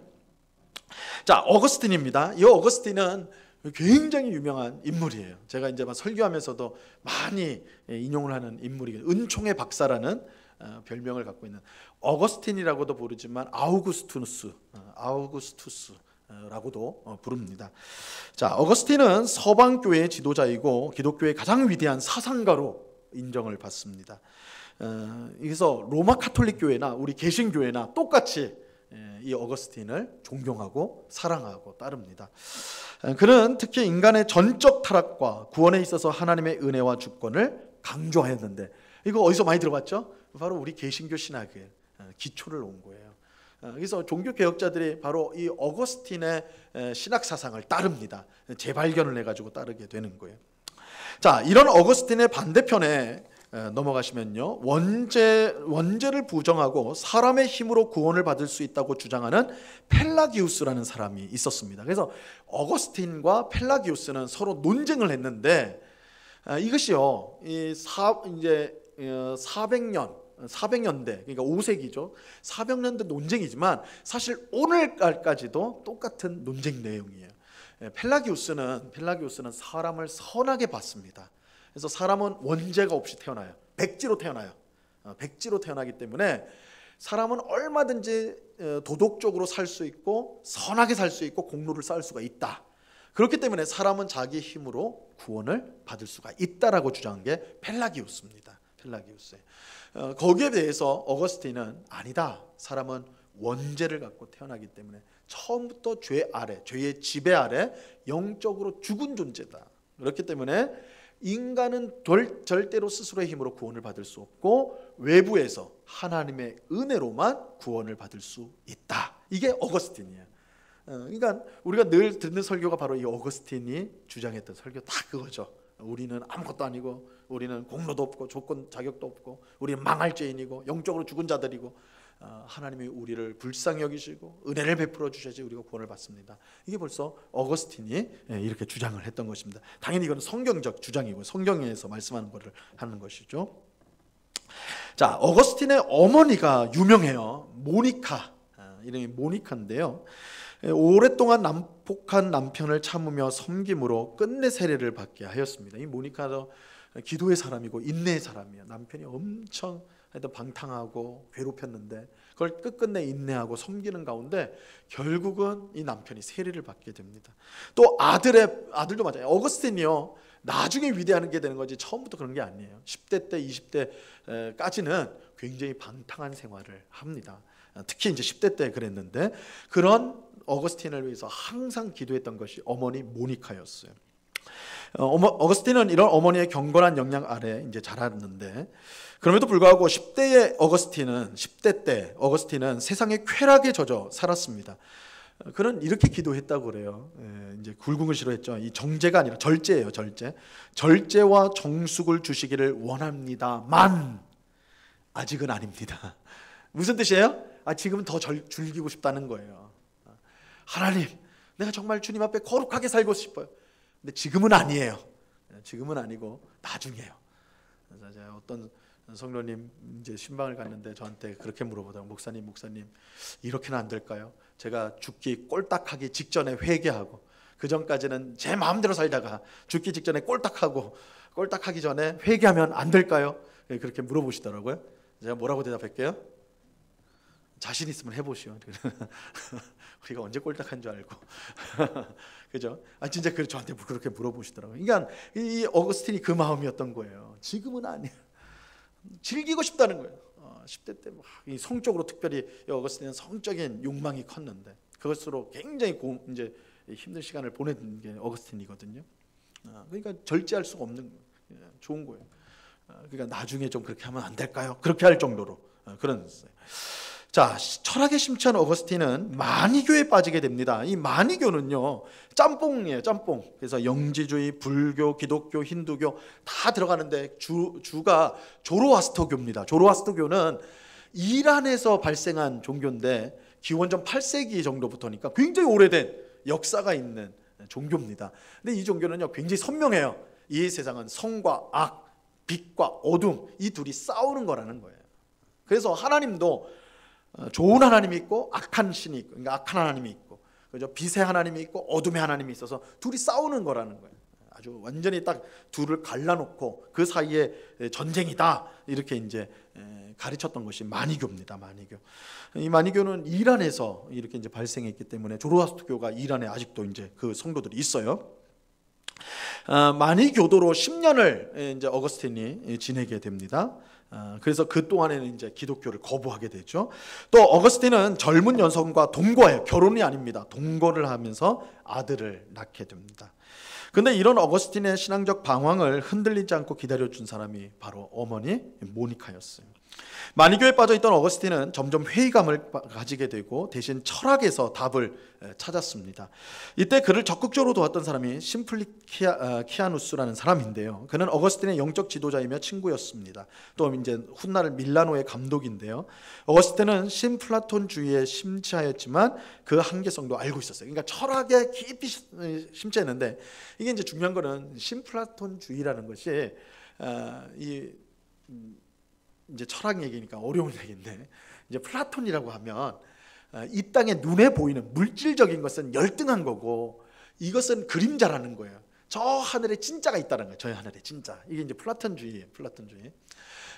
A: 자, 어거스틴입니다. 이 어거스틴은 굉장히 유명한 인물이에요. 제가 이제 막 설교하면서도 많이 인용을 하는 인물이에요. 은총의 박사라는 별명을 갖고 있는 어거스틴이라고도 부르지만 아우구스투스라고도 부릅니다. 자, 어거스틴은 서방 교회의 지도자이고 기독교의 가장 위대한 사상가로 인정을 받습니다. 그래서 로마 카톨릭 교회나 우리 개신교회나 똑같이 이 어거스틴을 존경하고 사랑하고 따릅니다. 그는 특히 인간의 전적 타락과 구원에 있어서 하나님의 은혜와 주권을 강조하였는데, 이거 어디서 많이 들어봤죠? 바로 우리 개신교 신학의 기초를 놓은 거예요. 그래서 종교 개혁자들이 바로 이 어거스틴의 신학 사상을 따릅니다. 재발견을 해가지고 따르게 되는 거예요. 자, 이런 어거스틴의 반대편에 넘어가시면요, 원죄를 부정하고 사람의 힘으로 구원을 받을 수 있다고 주장하는 펠라기우스라는 사람이 있었습니다. 그래서 어거스틴과 펠라기우스는 서로 논쟁을 했는데, 이것이요, 이제 400년대, 그러니까 5세기죠. 400년대 논쟁이지만 사실 오늘날까지도 똑같은 논쟁 내용이에요. 펠라기우스는 사람을 선하게 봤습니다. 그래서 사람은 원죄가 없이 태어나요. 백지로 태어나요. 백지로 태어나기 때문에 사람은 얼마든지 도덕적으로 살 수 있고 선하게 살 수 있고 공로를 쌓을 수가 있다. 그렇기 때문에 사람은 자기 힘으로 구원을 받을 수가 있다라고 주장한 게 펠라기우스입니다. 펠라기우스. 거기에 대해서 어거스틴은 아니다. 사람은 원죄를 갖고 태어나기 때문에 처음부터 죄 아래, 죄의 지배 아래 영적으로 죽은 존재다. 그렇기 때문에 인간은 절대로 스스로의 힘으로 구원을 받을 수 없고 외부에서 하나님의 은혜로만 구원을 받을 수 있다. 이게 어거스틴이에요. 그러니까 우리가 늘 듣는 설교가 바로 이 어거스틴이 주장했던 설교 다 그거죠. 우리는 아무것도 아니고, 우리는 공로도 없고 조건 자격도 없고, 우리는 망할 죄인이고 영적으로 죽은 자들이고, 하나님이 우리를 불쌍히 여기시고 은혜를 베풀어 주셔야지 우리가 구원을 받습니다. 이게 벌써 어거스틴이 이렇게 주장을 했던 것입니다. 당연히 이건 성경적 주장이고 성경에서 말씀하는 것을 하는 것이죠. 자, 어거스틴의 어머니가 유명해요. 모니카, 이름이 모니카인데요, 오랫동안 난폭한 남편을 참으며 섬김으로 끝내 세례를 받게 하였습니다. 이 모니카도 기도의 사람이고 인내의 사람이에요. 남편이 엄청 방탕하고 괴롭혔는데 그걸 끝끝내 인내하고 섬기는 가운데 결국은 이 남편이 세례를 받게 됩니다. 또 아들도 마찬가지예요. 어거스틴이요, 나중에 위대한 게 되는 거지 처음부터 그런 게 아니에요. 10대 때 20대까지는 굉장히 방탕한 생활을 합니다. 특히 이제 10대 때 그랬는데, 그런 어거스틴을 위해서 항상 기도했던 것이 어머니 모니카였어요. 어거스틴은 이런 어머니의 경건한 영향 아래 이제 자랐는데, 그럼에도 불구하고 10대 때 어거스틴은 세상의 쾌락에 젖어 살았습니다. 그는 이렇게 기도했다고 그래요. 이제 굴궁을 싫어했죠. 이 정죄가 아니라 절제예요. 절제와 정숙을 주시기를 원합니다만 아직은 아닙니다. 무슨 뜻이에요? 지금은 더 즐기고 싶다는 거예요. 하나님, 내가 정말 주님 앞에 거룩하게 살고 싶어요. 근데 지금은 아니에요. 지금은 아니고 나중에요. 그래서 제가 어떤 성도님 이제 신방을 갔는데 저한테 그렇게 물어보더라고요. 목사님 이렇게는 안 될까요? 제가 죽기 꼴딱하기 직전에 회개하고 그 전까지는 제 마음대로 살다가 죽기 직전에 꼴딱하기 전에 회개하면 안 될까요? 그렇게 물어보시더라고요. 제가 뭐라고 대답할게요? 자신 있으면 해보시오. 우리가 언제 꼴딱한 줄 알고. 그죠? 진짜 저한테 그렇게 물어보시더라고요. 그러니까 이 어거스틴이 그 마음이었던 거예요. 지금은 아니에요. 즐기고 싶다는 거예요. 10대 때 이 성적으로 특별히 이 어거스틴은 성적인 욕망이 컸는데 그것으로 굉장히 이제 힘든 시간을 보낸 게 어거스틴이거든요. 그러니까 절제할 수가 없는 거예요. 좋은 거예요. 그러니까 나중에 좀 그렇게 하면 안 될까요? 그렇게 할 정도로 그런. 자, 철학에 심취한 어거스틴은 마니교에 빠지게 됩니다. 이 마니교는요, 짬뽕이에요, 짬뽕. 그래서 영지주의, 불교, 기독교, 힌두교 다 들어가는데 주가 조로아스터교입니다. 조로아스터교는 이란에서 발생한 종교인데 기원전 8세기 정도부터니까 굉장히 오래된 역사가 있는 종교입니다. 근데 이 종교는요, 굉장히 선명해요. 이 세상은 성과 악, 빛과 어둠, 이 둘이 싸우는 거라는 거예요. 그래서 하나님도 좋은 하나님이 있고 악한 신이 있고, 그러니까 악한 하나님이 있고, 그죠? 빛의 하나님이 있고 어둠의 하나님이 있어서 둘이 싸우는 거라는 거예요. 아주 완전히 딱 둘을 갈라놓고 그 사이에 전쟁이다 이렇게 이제 가르쳤던 것이 마니교입니다. 마니교. 이 마니교는 이란에서 이렇게 이제 발생했기 때문에 조로아스터교가 이란에 아직도 이제 그 성도들이 있어요. 마니교도로 10년을 이제 어거스틴이 지내게 됩니다. 그래서 그 동안에는 이제 기독교를 거부하게 되죠. 또 어거스틴은 젊은 여성과 동거해요. 결혼이 아닙니다. 동거를 하면서 아들을 낳게 됩니다. 근데 이런 어거스틴의 신앙적 방황을 흔들리지 않고 기다려준 사람이 바로 어머니 모니카였어요. 마니교에 빠져있던 어거스틴은 점점 회의감을 가지게 되고 대신 철학에서 답을 찾았습니다. 이때 그를 적극적으로 도왔던 사람이 심플리키아누스라는 사람인데요. 그는 어거스틴의 영적 지도자이며 친구였습니다. 또 이제 훗날 밀라노의 감독인데요. 어거스틴은 신플라톤주의에 심취하였지만 그 한계성도 알고 있었어요. 그러니까 철학에 깊이 심취했는데 이게 이제 중요한 거는 신플라톤주의라는 것이 이제 철학 얘기니까 어려운 얘기인데 이제 플라톤이라고 하면 이 땅에 눈에 보이는 물질적인 것은 열등한 거고 이것은 그림자라는 거예요. 저 하늘에 진짜가 있다는 거예요. 저 하늘에 진짜. 이게 이제 플라톤주의예요. 플라톤주의.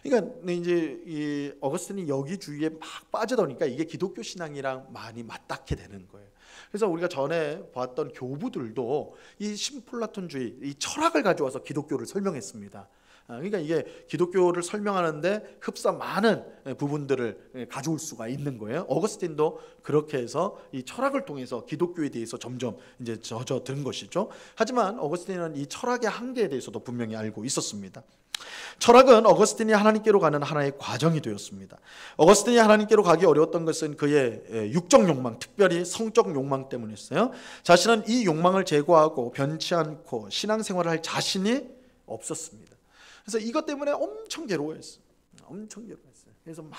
A: 그러니까 이제 이 어거스틴이 여기 주의에 막 빠져들으니까 이게 기독교 신앙이랑 많이 맞닿게 되는 거예요. 그래서 우리가 전에 봤던 교부들도 이 신플라톤주의, 이 철학을 가져와서 기독교를 설명했습니다. 그러니까 이게 기독교를 설명하는데 흡사 많은 부분들을 가져올 수가 있는 거예요. 어거스틴도 그렇게 해서 이 철학을 통해서 기독교에 대해서 점점 이제 젖어든 것이죠. 하지만 어거스틴은 이 철학의 한계에 대해서도 분명히 알고 있었습니다. 철학은 어거스틴이 하나님께로 가는 하나의 과정이 되었습니다. 어거스틴이 하나님께로 가기 어려웠던 것은 그의 육적 욕망, 특별히 성적 욕망 때문이었어요. 자신은 이 욕망을 제거하고 변치 않고 신앙생활을 할 자신이 없었습니다. 그래서 이것 때문에 엄청 괴로워했어요. 엄청 괴로워했어요. 그래서 막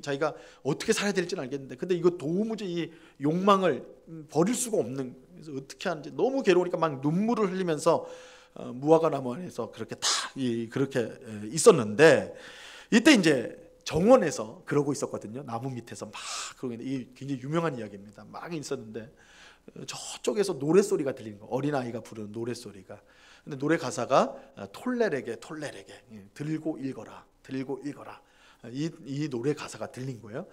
A: 자기가 어떻게 살아야 될지는 알겠는데, 근데 이거 도무지 이 욕망을 버릴 수가 없는. 그래서 어떻게 하는지 너무 괴로우니까 막 눈물을 흘리면서 무화과 나무 안에서 그렇게 그렇게 있었는데, 이때 이제 정원에서 그러고 있었거든요. 나무 밑에서 막 그러고 있는데, 이 굉장히 유명한 이야기입니다. 막 있었는데 저쪽에서 노랫소리가 들리는 거예요. 어린아이가 부르는 노랫소리가. 근데 노래 가사가 톨레레게 들고 읽어라, 들고 읽어라. 이 노래 가사가 들린 거예요.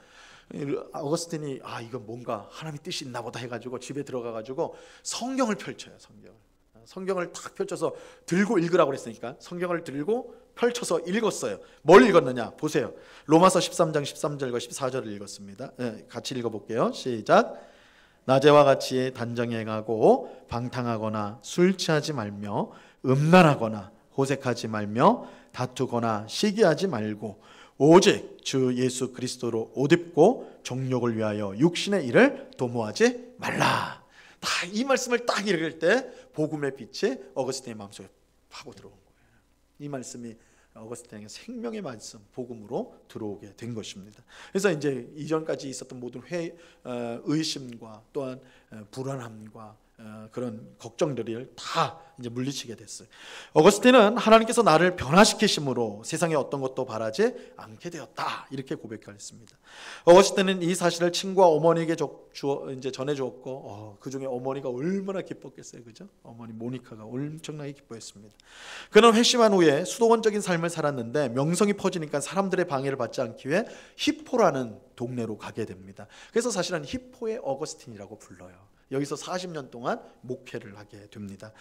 A: 어거스틴이 이건 뭔가 하나님의 뜻이 있나 보다 해가지고 집에 들어가가지고 성경을 펼쳐요. 성경을 탁 펼쳐서 들고 읽으라고 그랬으니까 성경을 들고 펼쳐서 읽었어요. 뭘 읽었느냐 보세요. 로마서 13장 13절과 14절을 읽었습니다. 같이 읽어볼게요. 시작. 낮에와 같이 단정해 가고 방탕하거나 술 취하지 말며 음란하거나 호색하지 말며 다투거나 시기하지 말고 오직 주 예수 그리스도로 옷 입고 정욕을 위하여 육신의 일을 도모하지 말라. 이 말씀을 딱 읽을 때 복음의 빛이 어거스틴의 마음속에 파고 들어온 거예요. 이 말씀이 어거스틴에게 생명의 말씀, 복음으로 들어오게 된 것입니다. 그래서 이제 이전까지 있었던 모든 의심과 또한 불안함과 그런 걱정들을 다 이제 물리치게 됐어요. 어거스틴은 하나님께서 나를 변화시키심으로 세상에 어떤 것도 바라지 않게 되었다, 이렇게 고백했습니다. 어거스틴은 이 사실을 친구와 어머니에게 이제 전해주었고, 그 중에 어머니가 얼마나 기뻤겠어요, 그죠? 어머니 모니카가 엄청나게 기뻐했습니다. 그는 회심한 후에 수도원적인 삶을 살았는데 명성이 퍼지니까 사람들의 방해를 받지 않기 위해 히포라는 동네로 가게 됩니다. 그래서 사실은 히포의 어거스틴이라고 불러요. 여기서 40년 동안 목회를 하게 됩니다.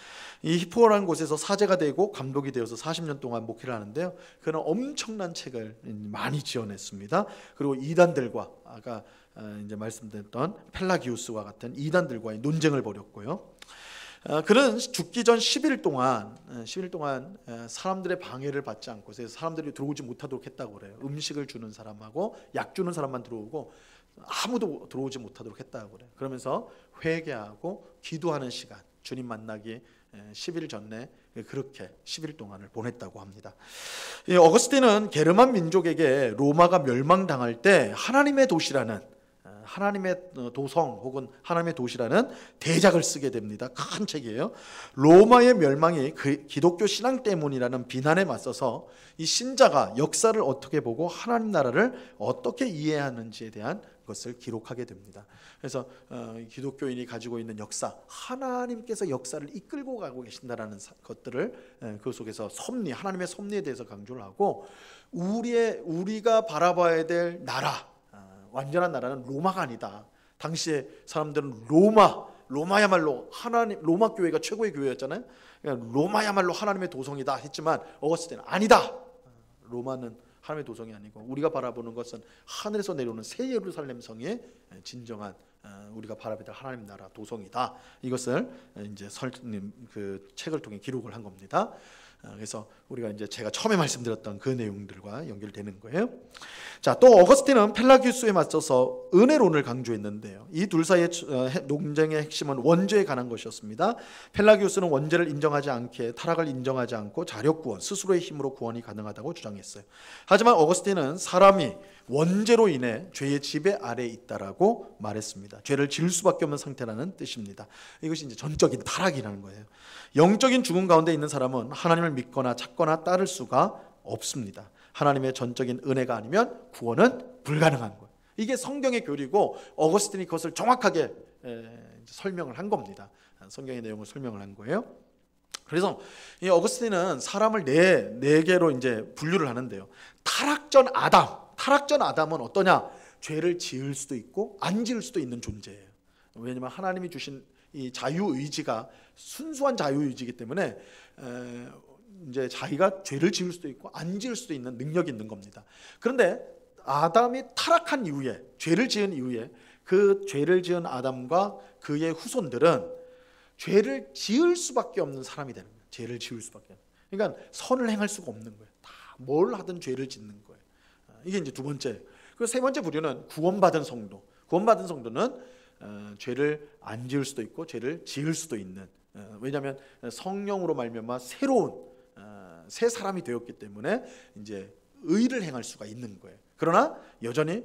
A: 이 히포라는 곳에서 사제가 되고 감독이 되어서 40년 동안 목회를 하는데요. 그는 엄청난 책을 많이 지어냈습니다. 그리고 이단들과 아까 이제 말씀드렸던 펠라기우스와 같은 이단들과의 논쟁을 벌였고요. 그는 죽기 전 10일 동안 사람들의 방해를 받지 않고, 그래서 사람들이 들어오지 못하도록 했다고 그래요. 음식을 주는 사람하고 약 주는 사람만 들어오고 아무도 들어오지 못하도록 했다고 그래요. 그러면서 회개하고 기도하는 시간, 주님 만나기 10일 전에 그렇게 10일 동안을 보냈다고 합니다. 어거스틴은 게르만 민족에게 로마가 멸망당할 때 하나님의 도시라는 하나님의 도성 혹은 하나님의 도시라는 대작을 쓰게 됩니다. 큰 책이에요. 로마의 멸망이 그 기독교 신앙 때문이라는 비난에 맞서서 이 신자가 역사를 어떻게 보고 하나님 나라를 어떻게 이해하는지에 대한 것을 기록하게 됩니다. 그래서 기독교인이 가지고 있는 역사, 하나님께서 역사를 이끌고 가고 계신다라는 것들을 그 속에서 섭리, 하나님의 섭리에 대해서 강조를 하고, 우리가 바라봐야 될 나라, 완전한 나라는 로마가 아니다. 당시에 사람들은 로마야말로 로마 교회가 최고의 교회였잖아요. 그러니까 로마야말로 하나님의 도성이다 했지만 어거스틴은 아니다. 로마는 하나님의 도성이 아니고 우리가 바라보는 것은 하늘에서 내려오는 새 예루살렘 성의 진정한 우리가 바라봐야 될 하나님 나라 도성이다. 이것을 이제 그 책을 통해 기록을 한 겁니다. 그래서 우리가 이제 제가 처음에 말씀드렸던 그 내용들과 연결되는 거예요. 자, 또 어거스틴은 펠라기우스에 맞서서 은혜론을 강조했는데요. 이 둘 사이의 논쟁의 핵심은 원죄에 관한 것이었습니다. 펠라기우스는 원죄를 인정하지 않게 타락을 인정하지 않고 자력구원, 스스로의 힘으로 구원이 가능하다고 주장했어요. 하지만 어거스틴은 사람이 원죄로 인해 죄의 지배 아래에 있다라고 말했습니다. 죄를 지을 수밖에 없는 상태라는 뜻입니다. 이것이 이제 전적인 타락이라는 거예요. 영적인 죽음 가운데 있는 사람은 하나님을 믿거나 찾거나 따를 수가 없습니다. 하나님의 전적인 은혜가 아니면 구원은 불가능한 거예요. 이게 성경의 교리고 어거스틴이 그것을 정확하게 설명을 한 겁니다. 성경의 내용을 설명을 한 거예요. 그래서 이 어거스틴은 사람을 네 개로 이제 분류를 하는데요. 타락전 아담은 어떠냐? 죄를 지을 수도 있고 안 지을 수도 있는 존재예요. 왜냐하면 하나님이 주신 이 자유의지가 순수한 자유의지이기 때문에 이제 자기가 죄를 지을 수도 있고 안 지을 수도 있는 능력이 있는 겁니다. 그런데 아담이 타락한 이후에, 죄를 지은 이후에 그 죄를 지은 아담과 그의 후손들은 죄를 지을 수밖에 없는 사람이 되는 거예요. 죄를 지을 수밖에. 그러니까 선을 행할 수가 없는 거예요. 다 뭘 하든 죄를 짓는 거예요. 이게 이제 두 번째. 그리고 세 번째 부류는 구원받은 성도. 구원받은 성도는 죄를 안 지을 수도 있고 죄를 지을 수도 있는, 왜냐하면 성령으로 말미암아 새로운 새 사람이 되었기 때문에 이제 의를 행할 수가 있는 거예요. 그러나 여전히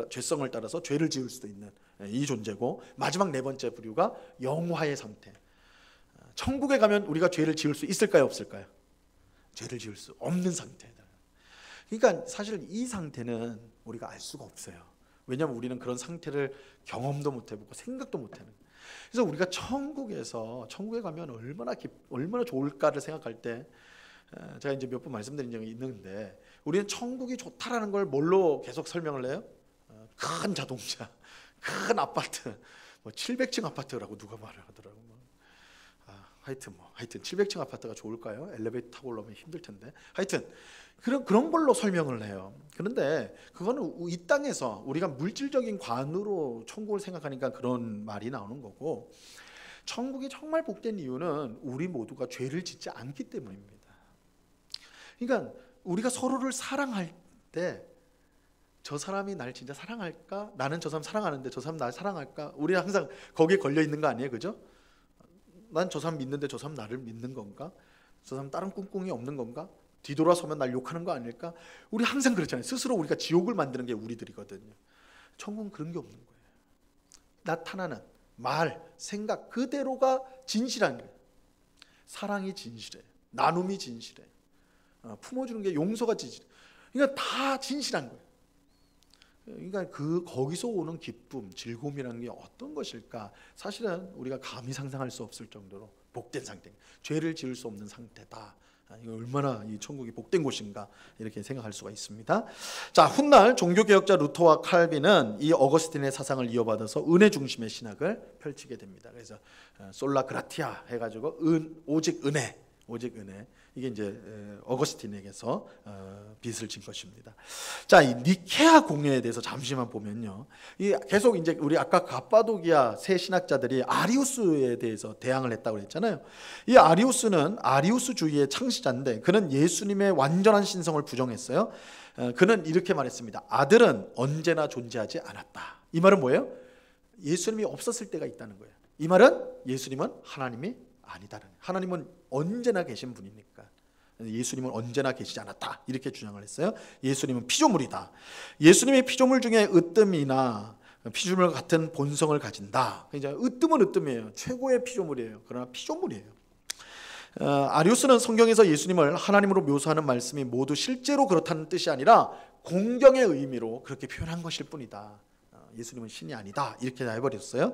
A: 죄성을 따라서 죄를 지을 수도 있는 이 존재고, 마지막 네 번째 부류가 영화의 상태. 천국에 가면 우리가 죄를 지을 수 있을까요, 없을까요? 죄를 지을 수 없는 상태다. 그러니까 사실 이 상태는 우리가 알 수가 없어요. 왜냐하면 우리는 그런 상태를 경험도 못 해보고 생각도 못 하는. 그래서 우리가 천국에 가면 얼마나 좋을까를 생각할 때, 제가 이제 몇 번 말씀드린 적이 있는데, 우리는 천국이 좋다라는 걸 뭘로 계속 설명을 해요? 큰 자동차, 큰 아파트, 뭐 700층 아파트라고 누가 말을 하더라고. 하여튼 700층 아파트가 좋을까요? 엘리베이터 타고 올라오면 힘들 텐데. 하여튼 그런 걸로 설명을 해요. 그런데 그거는 이 땅에서 우리가 물질적인 관으로 천국을 생각하니까 그런 말이 나오는 거고, 천국이 정말 복된 이유는 우리 모두가 죄를 짓지 않기 때문입니다. 그러니까 우리가 서로를 사랑할 때, 저 사람이 날 진짜 사랑할까? 나는 저 사람 사랑하는데 저 사람 날 사랑할까? 우리 항상 거기에 걸려 있는 거 아니에요, 그죠? 난 저 사람 믿는데 저 사람 나를 믿는 건가? 저 사람 다른 꿍꿍이 없는 건가? 뒤돌아서면 날 욕하는 거 아닐까? 우리 항상 그렇잖아요. 스스로 우리가 지옥을 만드는 게 우리들이거든요. 천국은 그런 게 없는 거예요. 나타나는 말, 생각 그대로가 진실한 거예요. 사랑이 진실해요. 나눔이 진실해요. 품어주는 게 용서가 진실해요. 그러니까 다 진실한 거예요. 그러니까 거기서 오는 기쁨, 즐거움이라는 게 어떤 것일까? 사실은 우리가 감히 상상할 수 없을 정도로 복된 상태, 죄를 지을 수 없는 상태다. 이거 얼마나 이 천국이 복된 곳인가 이렇게 생각할 수가 있습니다. 자, 훗날 종교개혁자 루터와 칼빈은 이 어거스틴의 사상을 이어받아서 은혜 중심의 신학을 펼치게 됩니다. 그래서 솔라 그라티아 해가지고 오직 은혜. 이게 이제 어거스틴에게서 빚을 진 것입니다. 자, 이 니케아 공회에 대해서 잠시만 보면요, 이 계속 이제 우리 아까 갑바도기아 세 신학자들이 아리우스에 대해서 대항을 했다고 그랬잖아요. 이 아리우스는 아리우스주의의 창시자인데, 그는 예수님의 완전한 신성을 부정했어요. 그는 이렇게 말했습니다. 아들은 언제나 존재하지 않았다. 이 말은 뭐예요? 예수님이 없었을 때가 있다는 거예요. 이 말은 예수님은 하나님이 아니다는, 하나님은 언제나 계신 분이니까 예수님은 언제나 계시지 않았다 이렇게 주장을 했어요. 예수님은 피조물이다. 예수님의 피조물 중에 으뜸이나 피조물 같은 본성을 가진다. 이제 으뜸은 으뜸이에요. 최고의 피조물이에요. 그러나 피조물이에요. 아리우스는 성경에서 예수님을 하나님으로 묘사하는 말씀이 모두 실제로 그렇다는 뜻이 아니라 공경의 의미로 그렇게 표현한 것일 뿐이다. 예수님은 신이 아니다 이렇게 해버렸어요.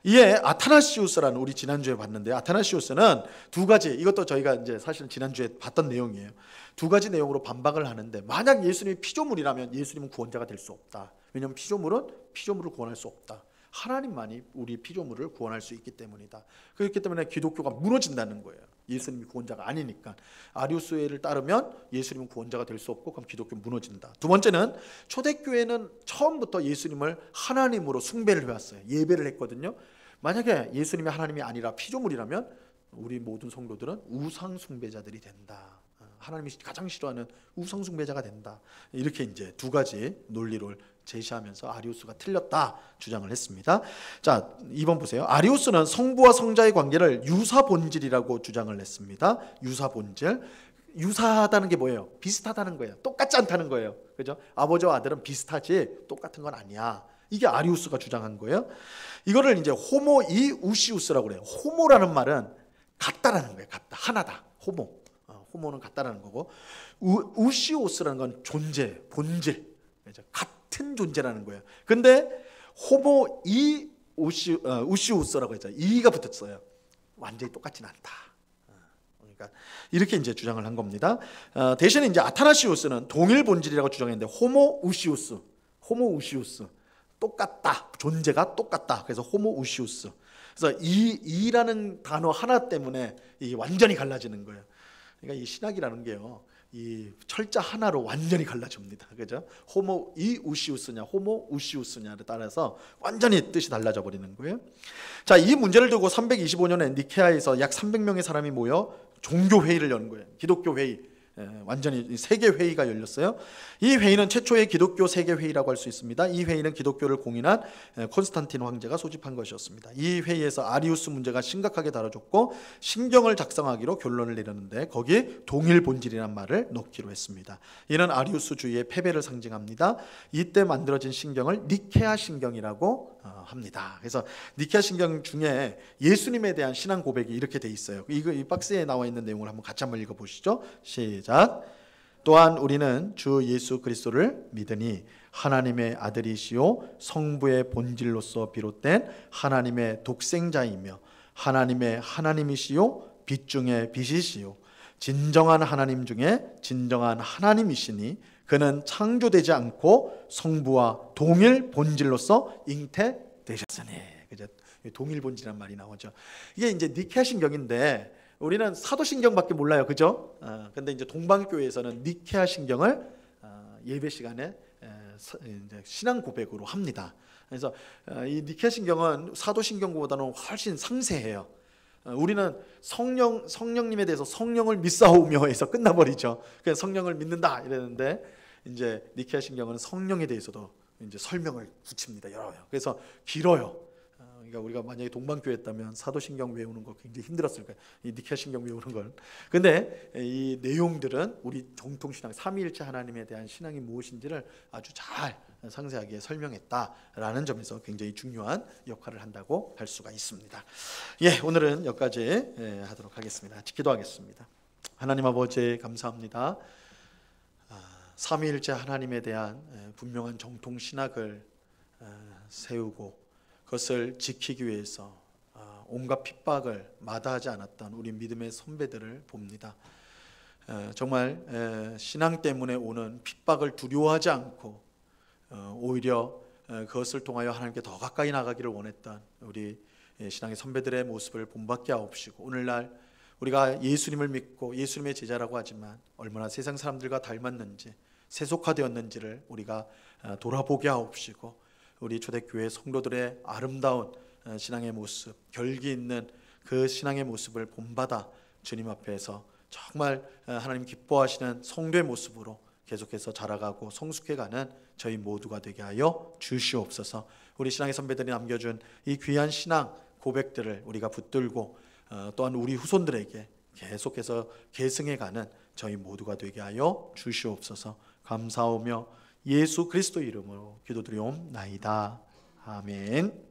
A: 이에 아타나시우스라는, 우리 지난주에 봤는데, 아타나시우스는 두 가지, 이것도 저희가 이제 사실은 지난주에 봤던 내용이에요. 두 가지 내용으로 반박을 하는데, 만약 예수님이 피조물이라면 예수님은 구원자가 될 수 없다. 왜냐하면 피조물은 피조물을 구원할 수 없다. 하나님만이 우리 피조물을 구원할 수 있기 때문이다. 그렇기 때문에 기독교가 무너진다는 거예요. 예수님이 구원자가 아니니까. 아리우스회를 따르면 예수님은 구원자가 될 수 없고, 그럼 기독교는 무너진다. 두 번째는 초대교회는 처음부터 예수님을 하나님으로 숭배를 해왔어요. 예배를 했거든요. 만약에 예수님이 하나님이 아니라 피조물이라면 우리 모든 성도들은 우상 숭배자들이 된다. 하나님이 가장 싫어하는 우상 숭배자가 된다. 이렇게 이제 두 가지 논리를 제시하면서 아리우스가 틀렸다 주장을 했습니다. 자, 2번 보세요. 아리우스는 성부와 성자의 관계를 유사 본질이라고 주장을 했습니다. 유사 본질. 유사하다는 게 뭐예요? 비슷하다는 거예요. 똑같지 않다는 거예요. 그죠? 아버지와 아들은 비슷하지 똑같은 건 아니야. 이게 아리우스가 주장한 거예요. 이거를 이제 호모이우시우스라고 그래요. 호모라는 말은 같다라는 거예요. 같다. 하나다. 호모. 호모는 같다라는 거고, 우시오스라는 건 존재, 본질. 같은 존재라는 거예요. 근데 우시우스라고 했죠. 이가 붙었어요. 완전히 똑같지는 않다. 그러니까 이렇게 이제 주장을 한 겁니다. 대신에 이제 아타나시우스는 동일 본질이라고 주장했는데, 호모우시우스 똑같다. 존재가 똑같다. 그래서 호모우시우스. 그래서 이라는 단어 하나 때문에 이게 완전히 갈라지는 거예요. 그러니까 이 신학이라는 게요, 이 철자 하나로 완전히 갈라집니다. 그죠? 호모이우시우스냐 호모우시우스냐에 따라서 완전히 뜻이 달라져 버리는 거예요. 자, 이 문제를 두고 325년에 니케아에서 약 300명의 사람이 모여 종교 회의를 여는 거예요. 기독교 회의. 완전히 세계 회의가 열렸어요. 이 회의는 최초의 기독교 세계 회의라고 할 수 있습니다. 이 회의는 기독교를 공인한 콘스탄틴 황제가 소집한 것이었습니다. 이 회의에서 아리우스 문제가 심각하게 다뤄졌고 신경을 작성하기로 결론을 내렸는데, 거기에 동일 본질이란 말을 넣기로 했습니다. 이는 아리우스주의의 패배를 상징합니다. 이때 만들어진 신경을 니케아 신경이라고 합니다. 그래서 니케아 신경 중에 예수님에 대한 신앙 고백이 이렇게 돼 있어요. 이 박스에 나와 있는 내용을 한번 읽어보시죠. 시작. 또한 우리는 주 예수 그리스도를 믿으니 하나님의 아들이시요 성부의 본질로서 비롯된 하나님의 독생자이며 하나님의 하나님이시요 빛 중에 빛이시요 진정한 하나님 중에 진정한 하나님이시니 그는 창조되지 않고 성부와 동일 본질로서 잉태되셨으니. 그죠? 동일 본질이란 말이 나오죠. 이게 이제 니케아 신경인데 우리는 사도신경밖에 몰라요. 그죠? 근데 이제 동방교회에서는 니케아 신경을 예배 시간에 신앙 고백으로 합니다. 그래서 이 니케아 신경은 사도신경보다는 훨씬 상세해요. 우리는 성령님에 대해서 성령을 믿사오며 해서 끝나버리죠. 그냥 성령을 믿는다 이랬는데, 이제 니케아 신경은 성령에 대해서도 이제 설명을 붙입니다. 열어요. 그래서 길어요. 그러니까 우리가 만약에 동방교회였다면 사도신경 외우는 거 굉장히 힘들었을 거예요. 이 니케아 신경 외우는 걸. 근데 이 내용들은 우리 정통신앙 삼위일체 하나님에 대한 신앙이 무엇인지를 아주 잘 상세하게 설명했다라는 점에서 굉장히 중요한 역할을 한다고 할 수가 있습니다. 예, 오늘은 여기까지 하도록 하겠습니다. 기도하겠습니다. 하나님 아버지 감사합니다. 삼위일체 하나님에 대한 분명한 정통신학을 세우고 그것을 지키기 위해서 온갖 핍박을 마다하지 않았던 우리 믿음의 선배들을 봅니다. 정말 신앙 때문에 오는 핍박을 두려워하지 않고 오히려 그것을 통하여 하나님께 더 가까이 나가기를 원했던 우리 신앙의 선배들의 모습을 본받게 하옵시고, 오늘날 우리가 예수님을 믿고 예수님의 제자라고 하지만 얼마나 세상 사람들과 닮았는지 세속화되었는지를 우리가 돌아보게 하옵시고, 우리 초대교회 성도들의 아름다운 신앙의 모습, 결기 있는 그 신앙의 모습을 본받아 주님 앞에서 정말 하나님 기뻐하시는 성도의 모습으로 계속해서 자라가고 성숙해가는 저희 모두가 되게 하여 주시옵소서. 우리 신앙의 선배들이 남겨준 이 귀한 신앙 고백들을 우리가 붙들고 또한 우리 후손들에게 계속해서 계승해가는 저희 모두가 되게 하여 주시옵소서. 감사하며 예수 그리스도 이름으로 기도드리옵나이다. 아멘.